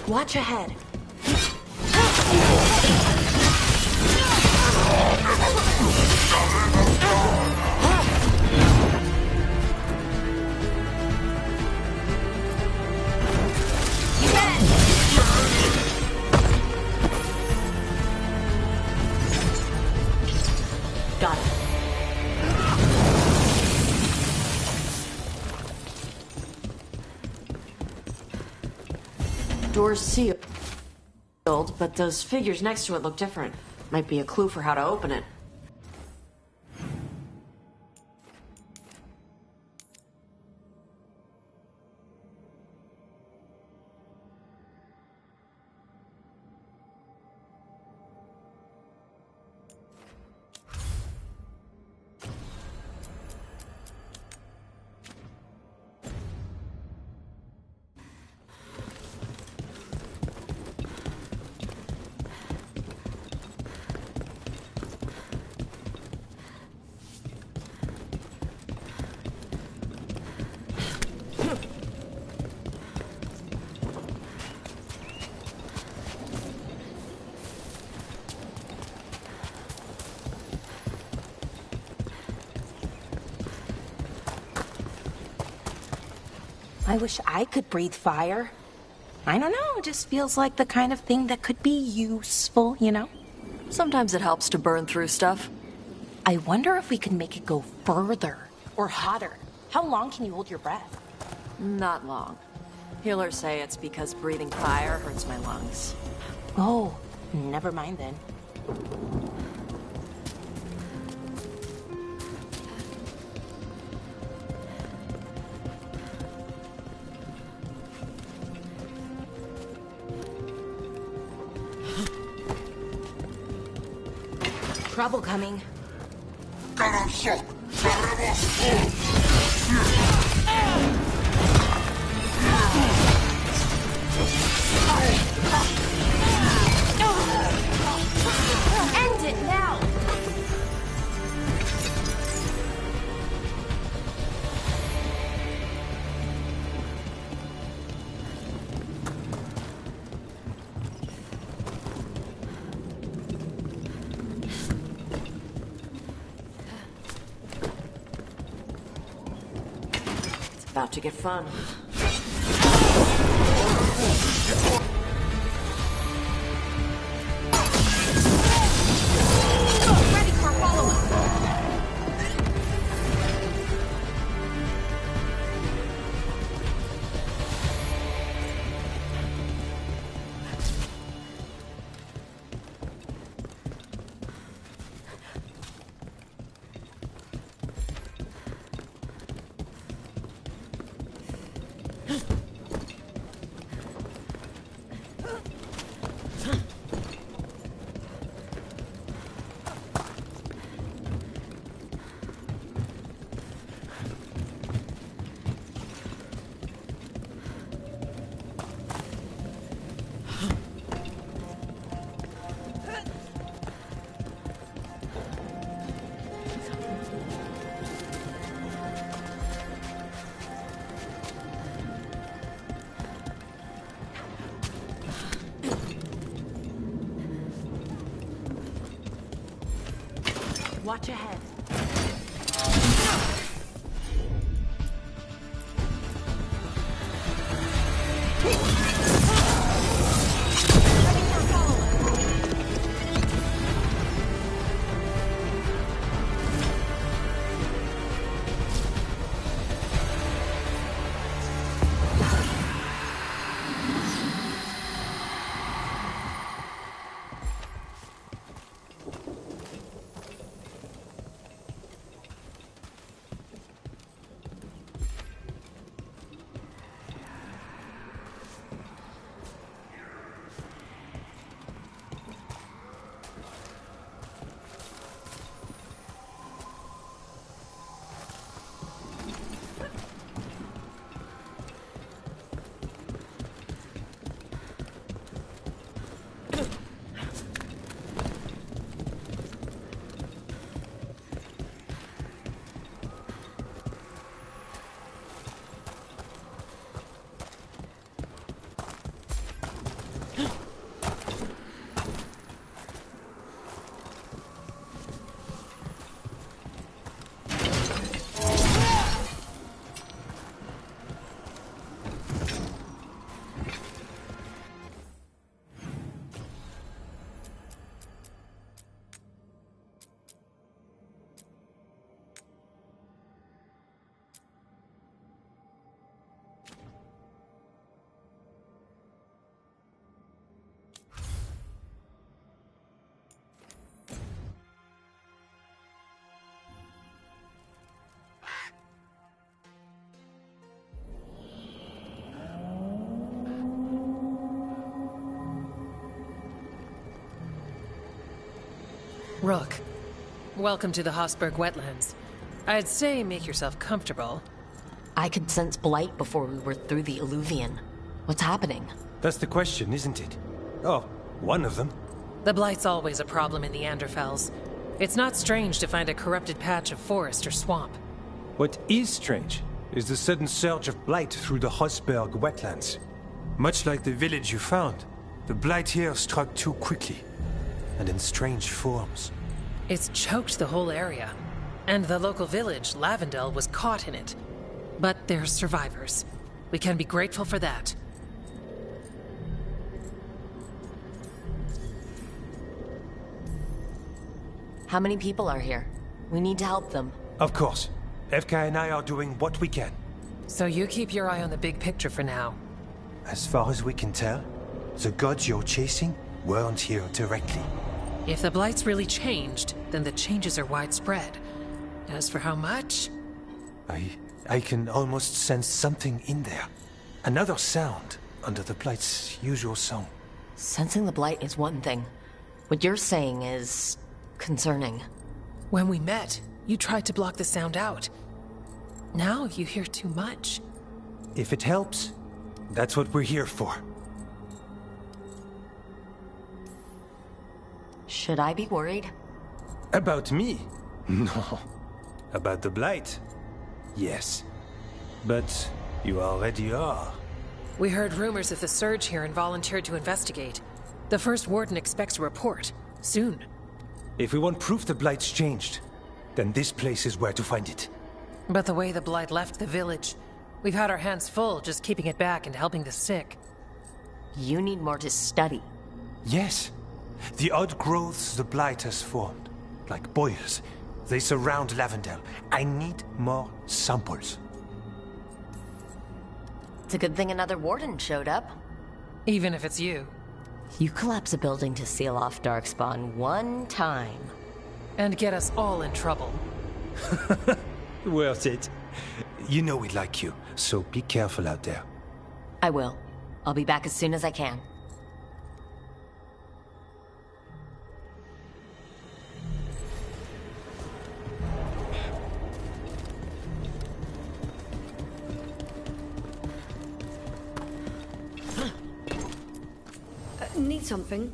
Watch ahead. Got it. Door's sealed, but those figures next to it look different. Might be a clue for how to open it. I wish I could breathe fire. I don't know, it just feels like the kind of thing that could be useful, you know? Sometimes it helps to burn through stuff. I wonder if we can make it go further or hotter. How long can you hold your breath? Not long. Healers say it's because breathing fire hurts my lungs. Oh, never mind then. Trouble coming. End it now! It's about to get fun. Ready for follow-up! Watch ahead. Rook, welcome to the Hosberg wetlands. I'd say make yourself comfortable. I could sense blight before we were through the Illuvian. What's happening? That's the question, isn't it? Oh, one of them. The blight's always a problem in the Anderfels. It's not strange to find a corrupted patch of forest or swamp. What is strange is the sudden surge of blight through the Hosberg wetlands. Much like the village you found, the blight here struck too quickly, and in strange forms. It's choked the whole area, and the local village, Lavendel, was caught in it. But they're survivors. We can be grateful for that. How many people are here? We need to help them. Of course. FK and I are doing what we can. So you keep your eye on the big picture for now. As far as we can tell, the gods you're chasing weren't here directly. If the Blight's really changed, then the changes are widespread. As for how much? I can almost sense something in there. Another sound under the Blight's usual song. Sensing the Blight is one thing. What you're saying is concerning. When we met, you tried to block the sound out. Now you hear too much. If it helps, that's what we're here for. Should I be worried? About me? No. About the Blight? Yes. But you already are. We heard rumors of the surge here and volunteered to investigate. The first warden expects a report. Soon. If we want proof the Blight's changed, then this place is where to find it. But the way the Blight left the village, we've had our hands full just keeping it back and helping the sick. You need more to study. Yes. The odd growths the Blight has formed, like boils, they surround Lavendel. I need more samples. It's a good thing another warden showed up. Even if it's you. You collapse a building to seal off Darkspawn one time. And get us all in trouble. Worth it. You know we like you, so be careful out there. I will. I'll be back as soon as I can. Need something?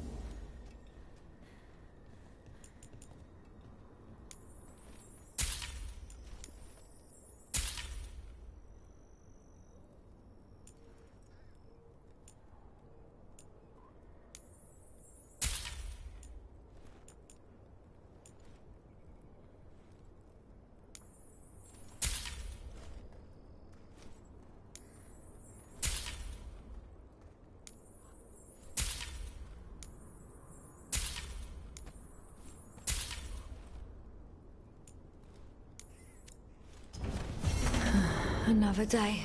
Another day.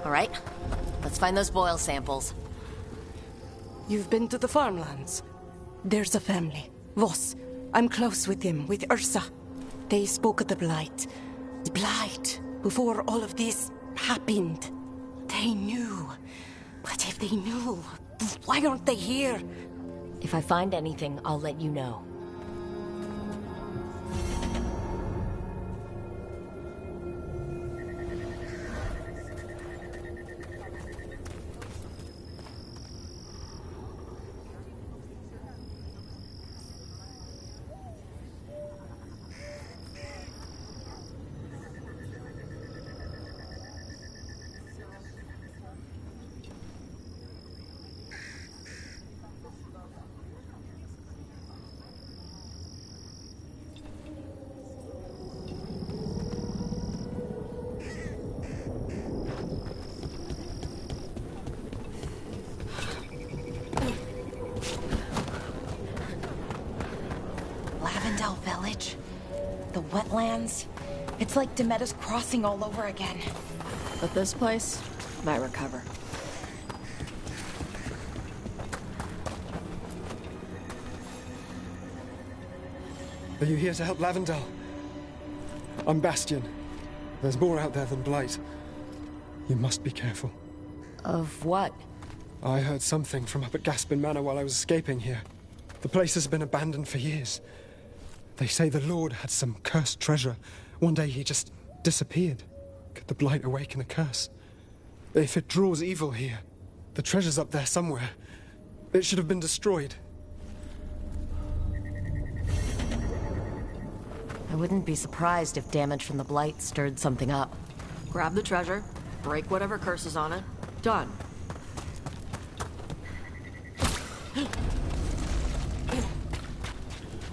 All right, let's find those boil samples. You've been to the farmlands. There's a family. Voss. I'm close with them, with Ursa. They spoke of the Blight. The Blight. Before all of this happened. They knew. But if they knew, why aren't they here? If I find anything, I'll let you know. wetlands. It's like Demeter's Crossing all over again. But this place might recover. Are you here to help Lavendel? I'm Bastion. There's more out there than Blight. You must be careful. Of what? I heard something from up at Gaspin Manor while I was escaping here. The place has been abandoned for years. They say the Lord had some cursed treasure. One day he just disappeared. Could the Blight awaken a curse? If it draws evil here, the treasure's up there somewhere. It should have been destroyed. I wouldn't be surprised if damage from the Blight stirred something up. Grab the treasure, break whatever curse is on it. Done.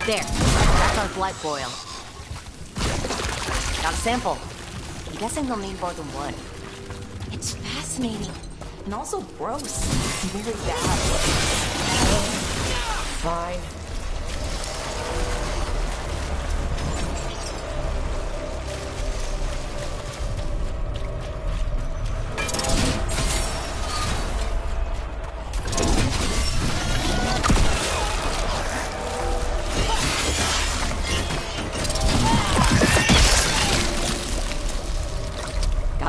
There. That's our blight boil. Got a sample. I'm guessing they'll need more than one. It's fascinating. And also gross. Very bad. Fine.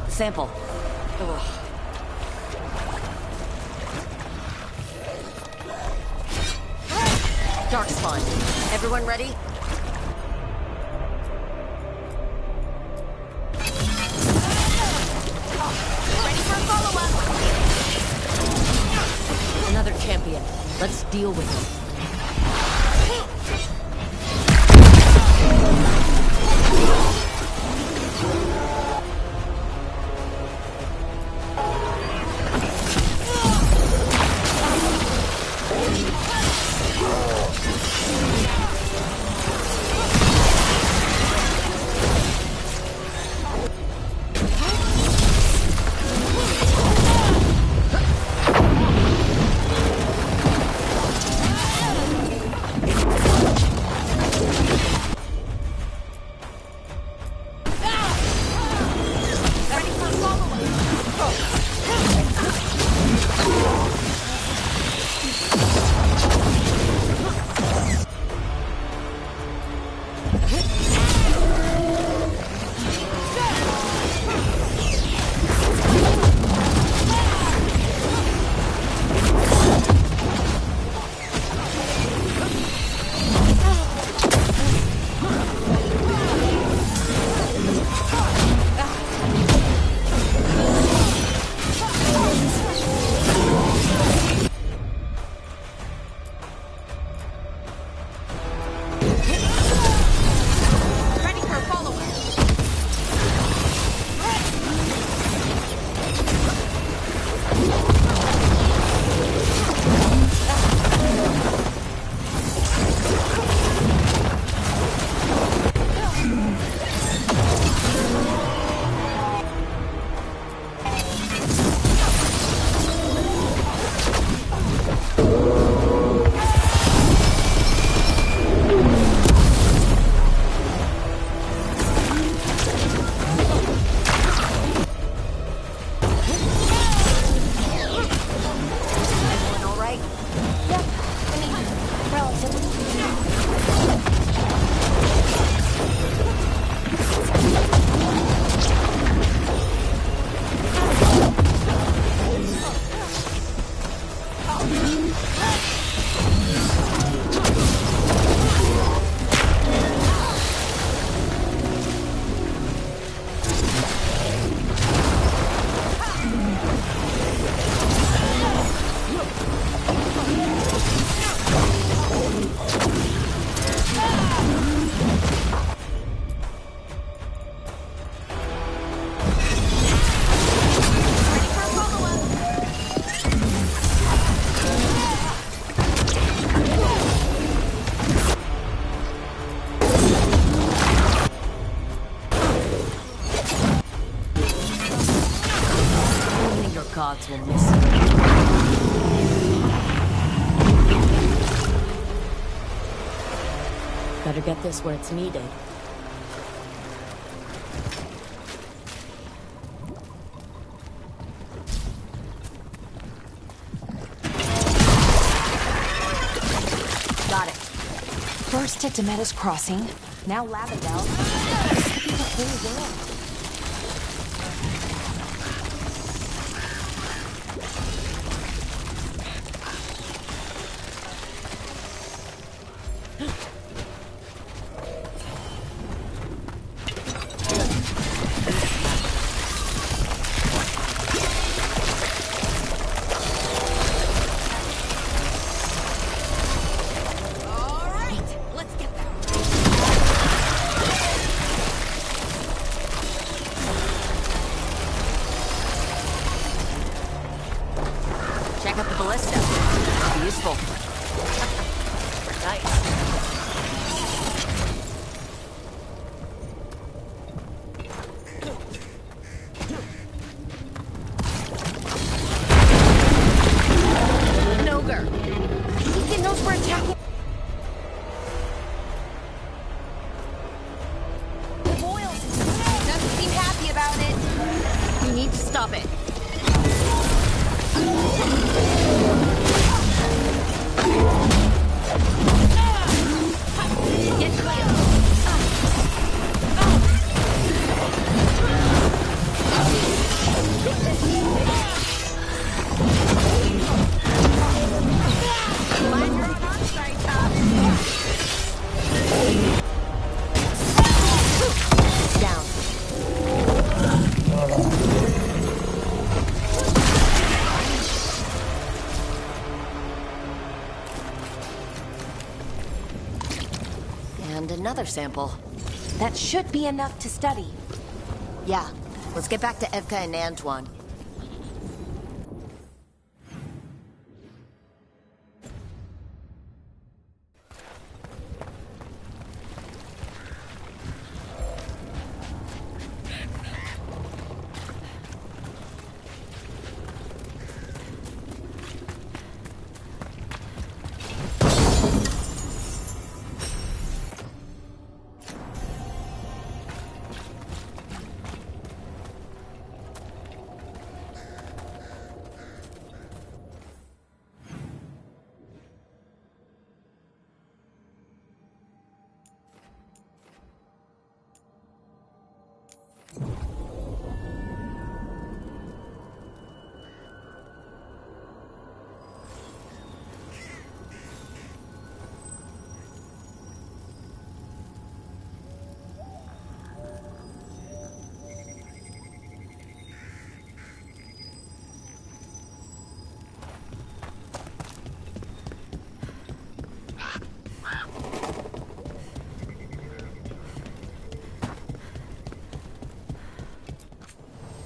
Sample. Ugh. Dark spawn. Everyone ready? Ready for a follow-up? Another champion. Let's deal with him. gods will miss you. Better get this where it's needed. First at Demeter's Crossing, now Lavendel. This could be the whole world. Check out the ballista. It'll be useful. Nice. Noger. He knows we're attacking. The boils. Doesn't seem happy about it. We need to stop it. Get clear. Glad you're on our side, Down. And another sample. That should be enough to study. Yeah, let's get back to Evka and Antoine.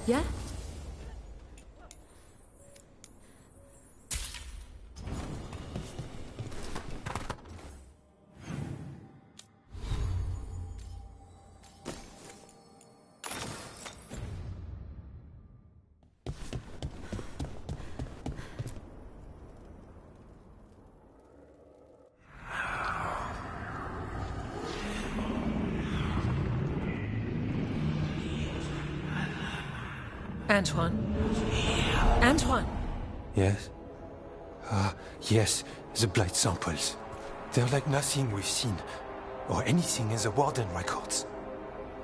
Yeah? Antoine? Antoine! Yes? Yes, the blight samples. They're like nothing we've seen, or anything in the Warden records.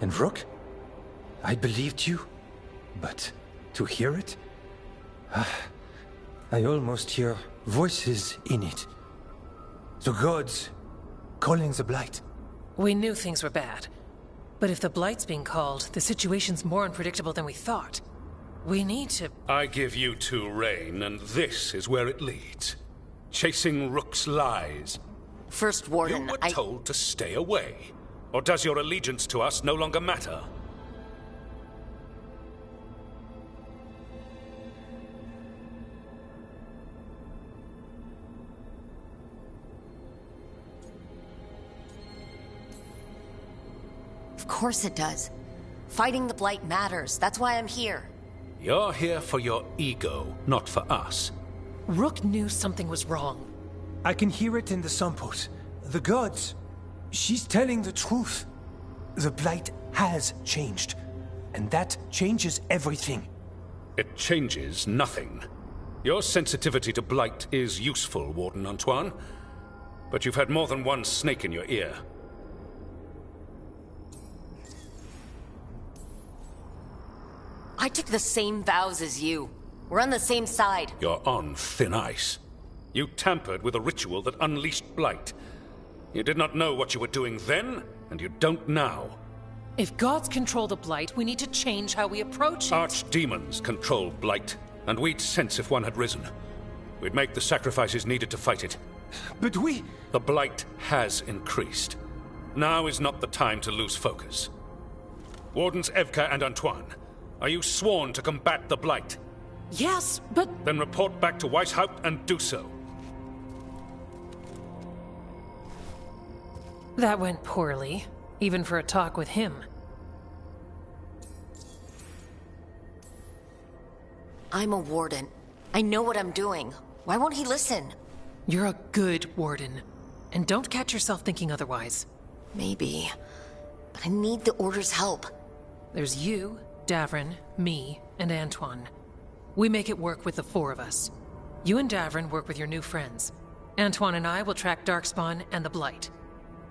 And Rook? I believed you, but to hear it? I almost hear voices in it. The gods calling the blight. We knew things were bad. But if the Blight's being called, the situation's more unpredictable than we thought. We need to... I give you two reign, and this is where it leads. Chasing Rook's lies. First Warden, You were told to stay away. Or does your allegiance to us no longer matter? Of course it does. Fighting the Blight matters. That's why I'm here. You're here for your ego, not for us. Rook knew something was wrong. I can hear it in the samples. The gods. She's telling the truth. The blight has changed. And that changes everything. It changes nothing. Your sensitivity to blight is useful, Warden Antoine. But you've had more than one snake in your ear. I took the same vows as you. We're on the same side. You're on thin ice. You tampered with a ritual that unleashed Blight. You did not know what you were doing then, and you don't now. If gods control the Blight, we need to change how we approach it. Archdemons control Blight, and we'd sense if one had risen. We'd make the sacrifices needed to fight it. But we... The Blight has increased. Now is not the time to lose focus. Wardens Evka and Antoine, are you sworn to combat the Blight? Yes, but... Then report back to Weishaupt and do so. That went poorly, even for a talk with him. I'm a warden. I know what I'm doing. Why won't he listen? You're a good warden. And don't catch yourself thinking otherwise. Maybe. But I need the Order's help. There's you, Davrin, me, and Antoine. We make it work with the four of us. You and Davrin work with your new friends. Antoine and I will track Darkspawn and the Blight.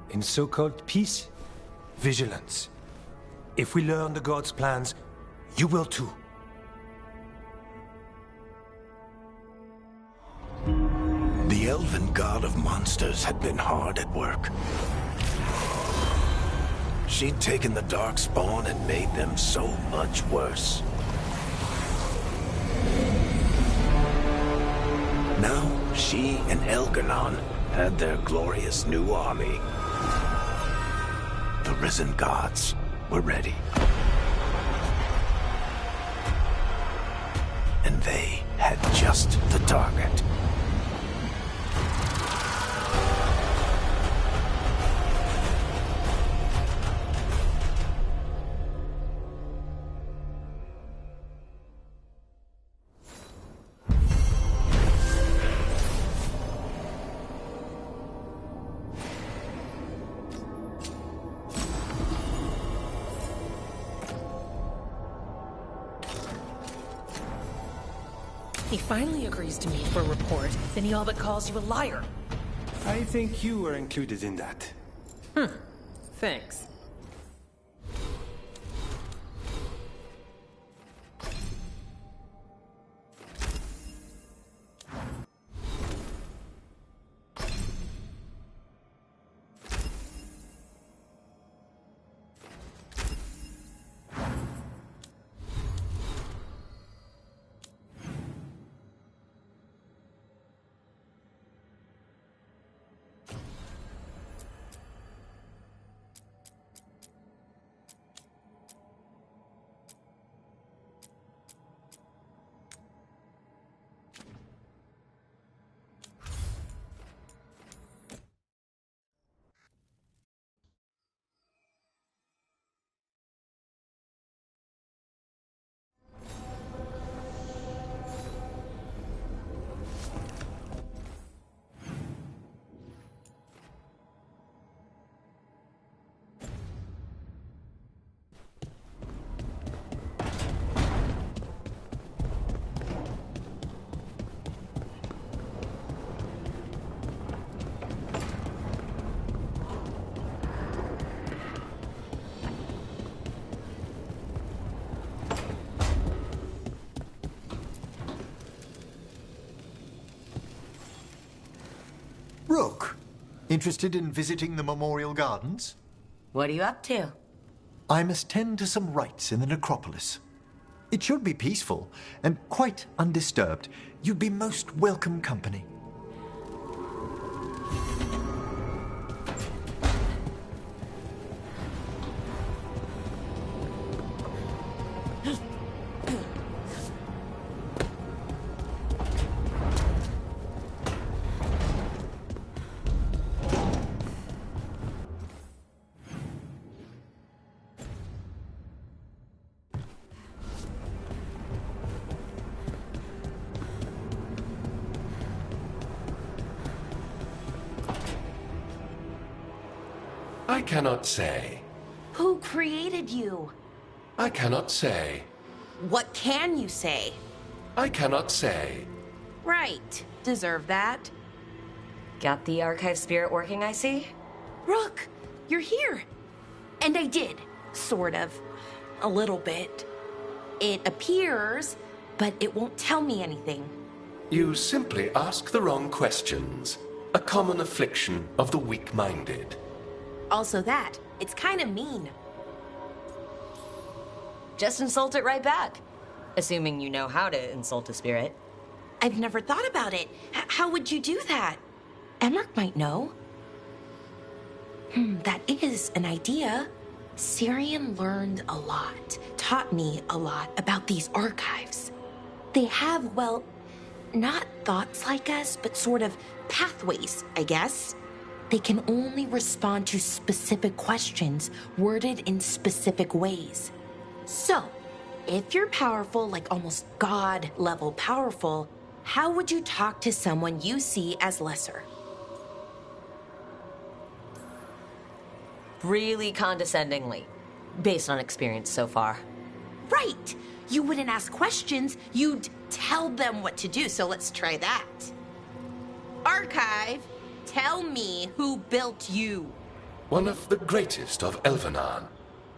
In so-called peace, vigilance. If we learn the gods' plans, you will too. The elven god of monsters had been hard at work. She'd taken the Darkspawn and made them so much worse. Now, she and Elgar'nan had their glorious new army. The risen gods were ready. And they had just the target. He finally agrees to meet for a report, then he all but calls you a liar. I think you were included in that. Thanks. Rook, interested in visiting the Memorial Gardens? What are you up to? I must tend to some rites in the necropolis. It should be peaceful and quite undisturbed. You'd be most welcome company. I cannot say. Who created you? I cannot say. What can you say? I cannot say. Right. Deserve that. Got the archive spirit working, I see? Rook, you're here. And I did, sort of. A little bit. It appears, but it won't tell me anything. You simply ask the wrong questions. A common affliction of the weak-minded. Also that, it's kind of mean. Just insult it right back. Assuming you know how to insult a spirit. I've never thought about it. How would you do that? Emmerich might know. That is an idea. Syrian learned a lot, taught me a lot about these archives. They have, well, not thoughts like us, but sort of pathways, I guess. They can only respond to specific questions worded in specific ways. So, if you're powerful, like almost God-level powerful, how would you talk to someone you see as lesser? Really condescendingly, based on experience so far. Right! You wouldn't ask questions, you'd tell them what to do, so let's try that. Archive, tell me who built you. One of the greatest of Elvenar,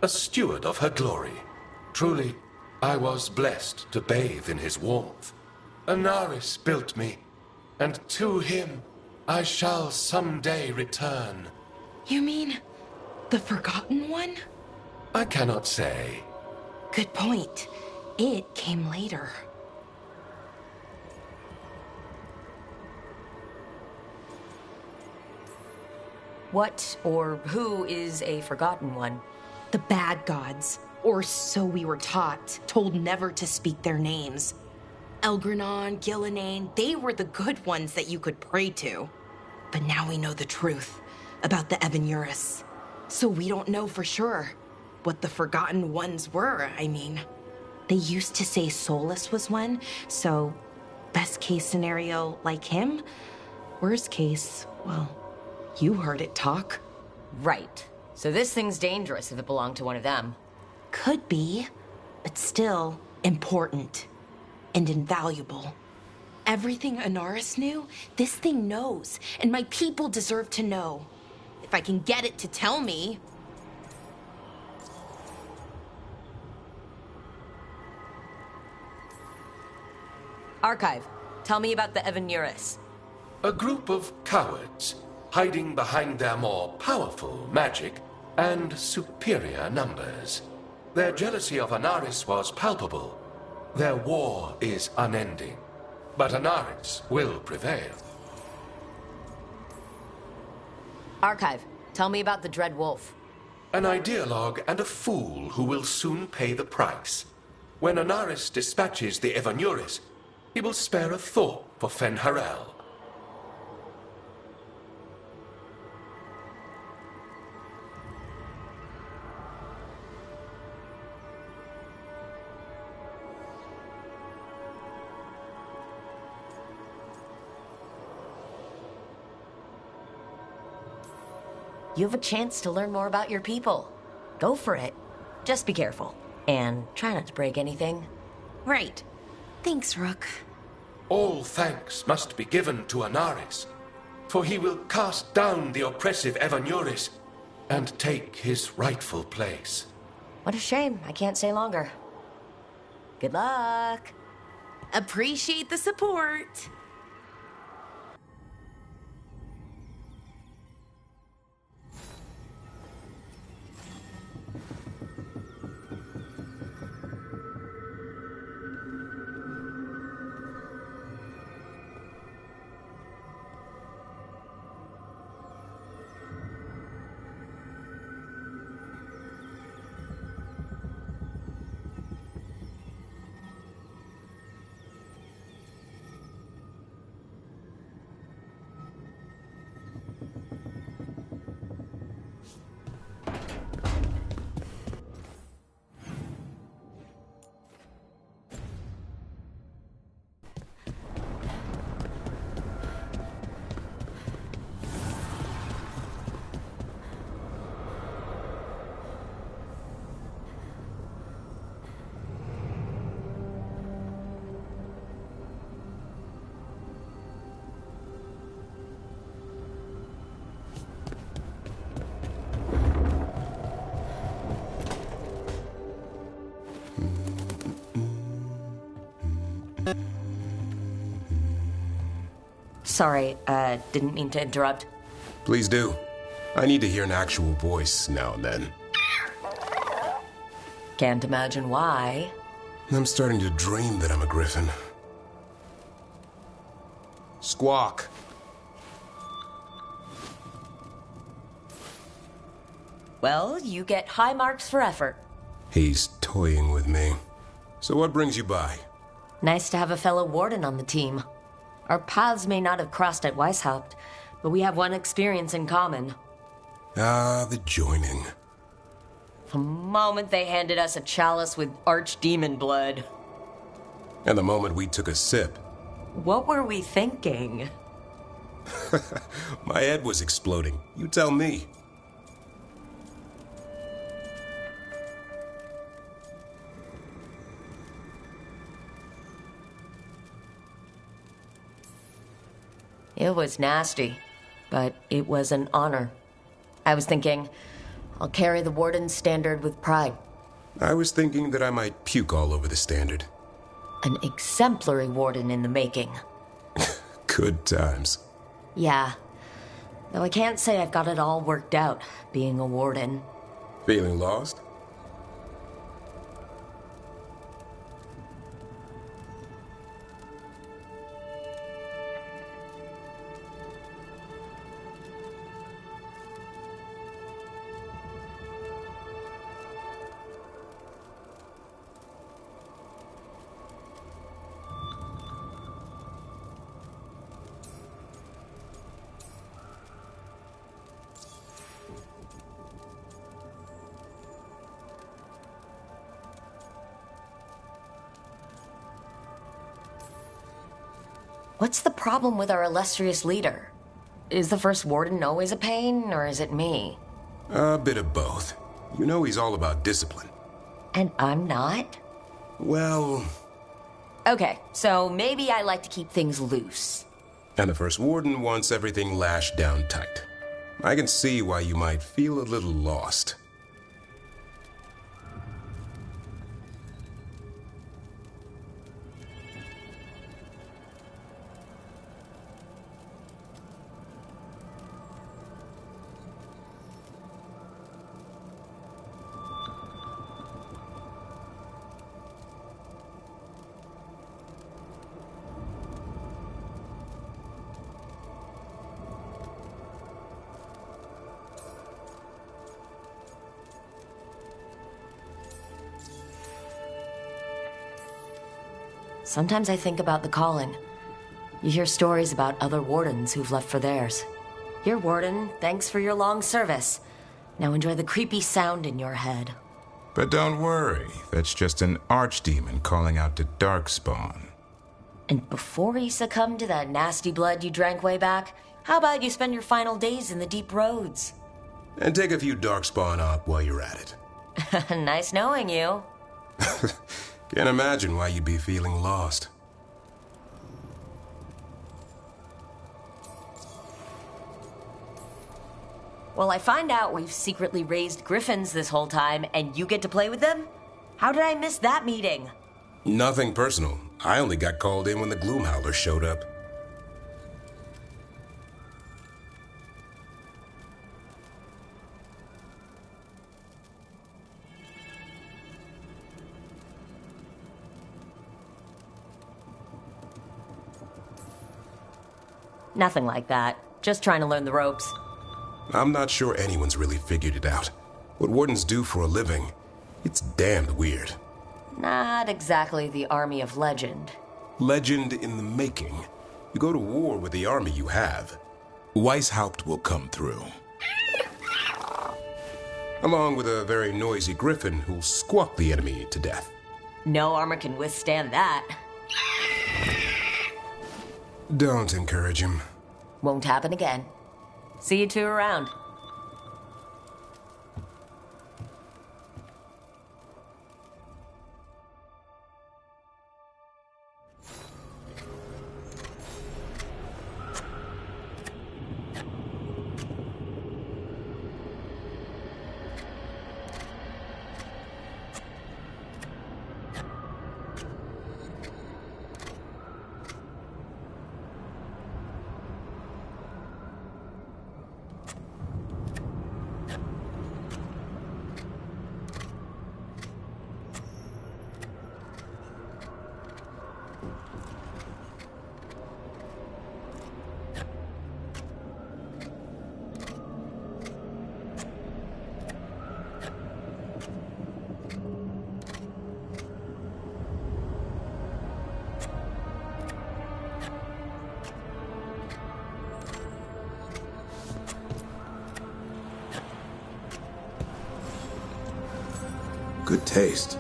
a steward of her glory. Truly, I was blessed to bathe in his warmth. Anaris built me, and to him I shall someday return. You mean the Forgotten One? I cannot say. Good point. It came later. What or who is a Forgotten One? The bad gods, or so we were taught, told never to speak their names. Elgranon, Gillenane, they were the good ones that you could pray to. But now we know the truth about the Evanuris. So we don't know for sure what the Forgotten Ones were, I mean. They used to say Solus was one, so best case scenario like him. Worst case, well, you heard it talk. Right. So this thing's dangerous if it belonged to one of them. Could be, but still important and invaluable. Everything Anaris knew, this thing knows, and my people deserve to know. If I can get it to tell me. Archive, tell me about the Evanuris. A group of cowards, hiding behind their more powerful magic and superior numbers. Their jealousy of Anaris was palpable. Their war is unending. But Anaris will prevail. Archive, tell me about the Dread Wolf. An ideologue and a fool who will soon pay the price. When Anaris dispatches the Evanuris, he will spare a thought for Fen'Harel. You have a chance to learn more about your people. Go for it. Just be careful. And try not to break anything. Right. Thanks, Rook. All thanks must be given to Anaris, for he will cast down the oppressive Evanuris and take his rightful place. What a shame. I can't stay longer. Good luck. Appreciate the support. Sorry, didn't mean to interrupt. Please do. I need to hear an actual voice now and then. Can't imagine why. I'm starting to dream that I'm a griffin. Squawk. Well, you get high marks for effort. He's toying with me. So what brings you by? Nice to have a fellow warden on the team. Our paths may not have crossed at Weishaupt, but we have one experience in common. Ah, the joining. The moment they handed us a chalice with archdemon blood. And the moment we took a sip. What were we thinking? My head was exploding. You tell me. It was nasty, but it was an honor. I was thinking, I'll carry the warden's standard with pride. I was thinking that I might puke all over the standard. An exemplary warden in the making. Good times. Yeah. Though I can't say I've got it all worked out, being a warden. Feeling lost? What's the problem with our illustrious leader? Is the first warden always a pain, or is it me? A bit of both. You know he's all about discipline. And I'm not? Well... Okay, so maybe I like to keep things loose. And the first warden wants everything lashed down tight. I can see why you might feel a little lost. Sometimes I think about the calling. You hear stories about other wardens who've left for theirs. You're warden, thanks for your long service. Now enjoy the creepy sound in your head. But don't worry, that's just an archdemon calling out to Darkspawn. And before he succumbed to that nasty blood you drank way back, how about you spend your final days in the deep roads? And take a few Darkspawn up while you're at it. Nice knowing you. Can't imagine why you'd be feeling lost. Well, I find out we've secretly raised griffins this whole time, and you get to play with them? How did I miss that meeting? Nothing personal. I only got called in when the Gloomhowler showed up. Nothing like that. Just trying to learn the ropes. I'm not sure anyone's really figured it out. What wardens do for a living, it's damned weird. Not exactly the army of legend. Legend in the making. You go to war with the army you have. Weishaupt will come through. Along with a very noisy griffin who'll squawk the enemy to death. No armor can withstand that. Don't encourage him. Won't happen again. See you two around. Good taste.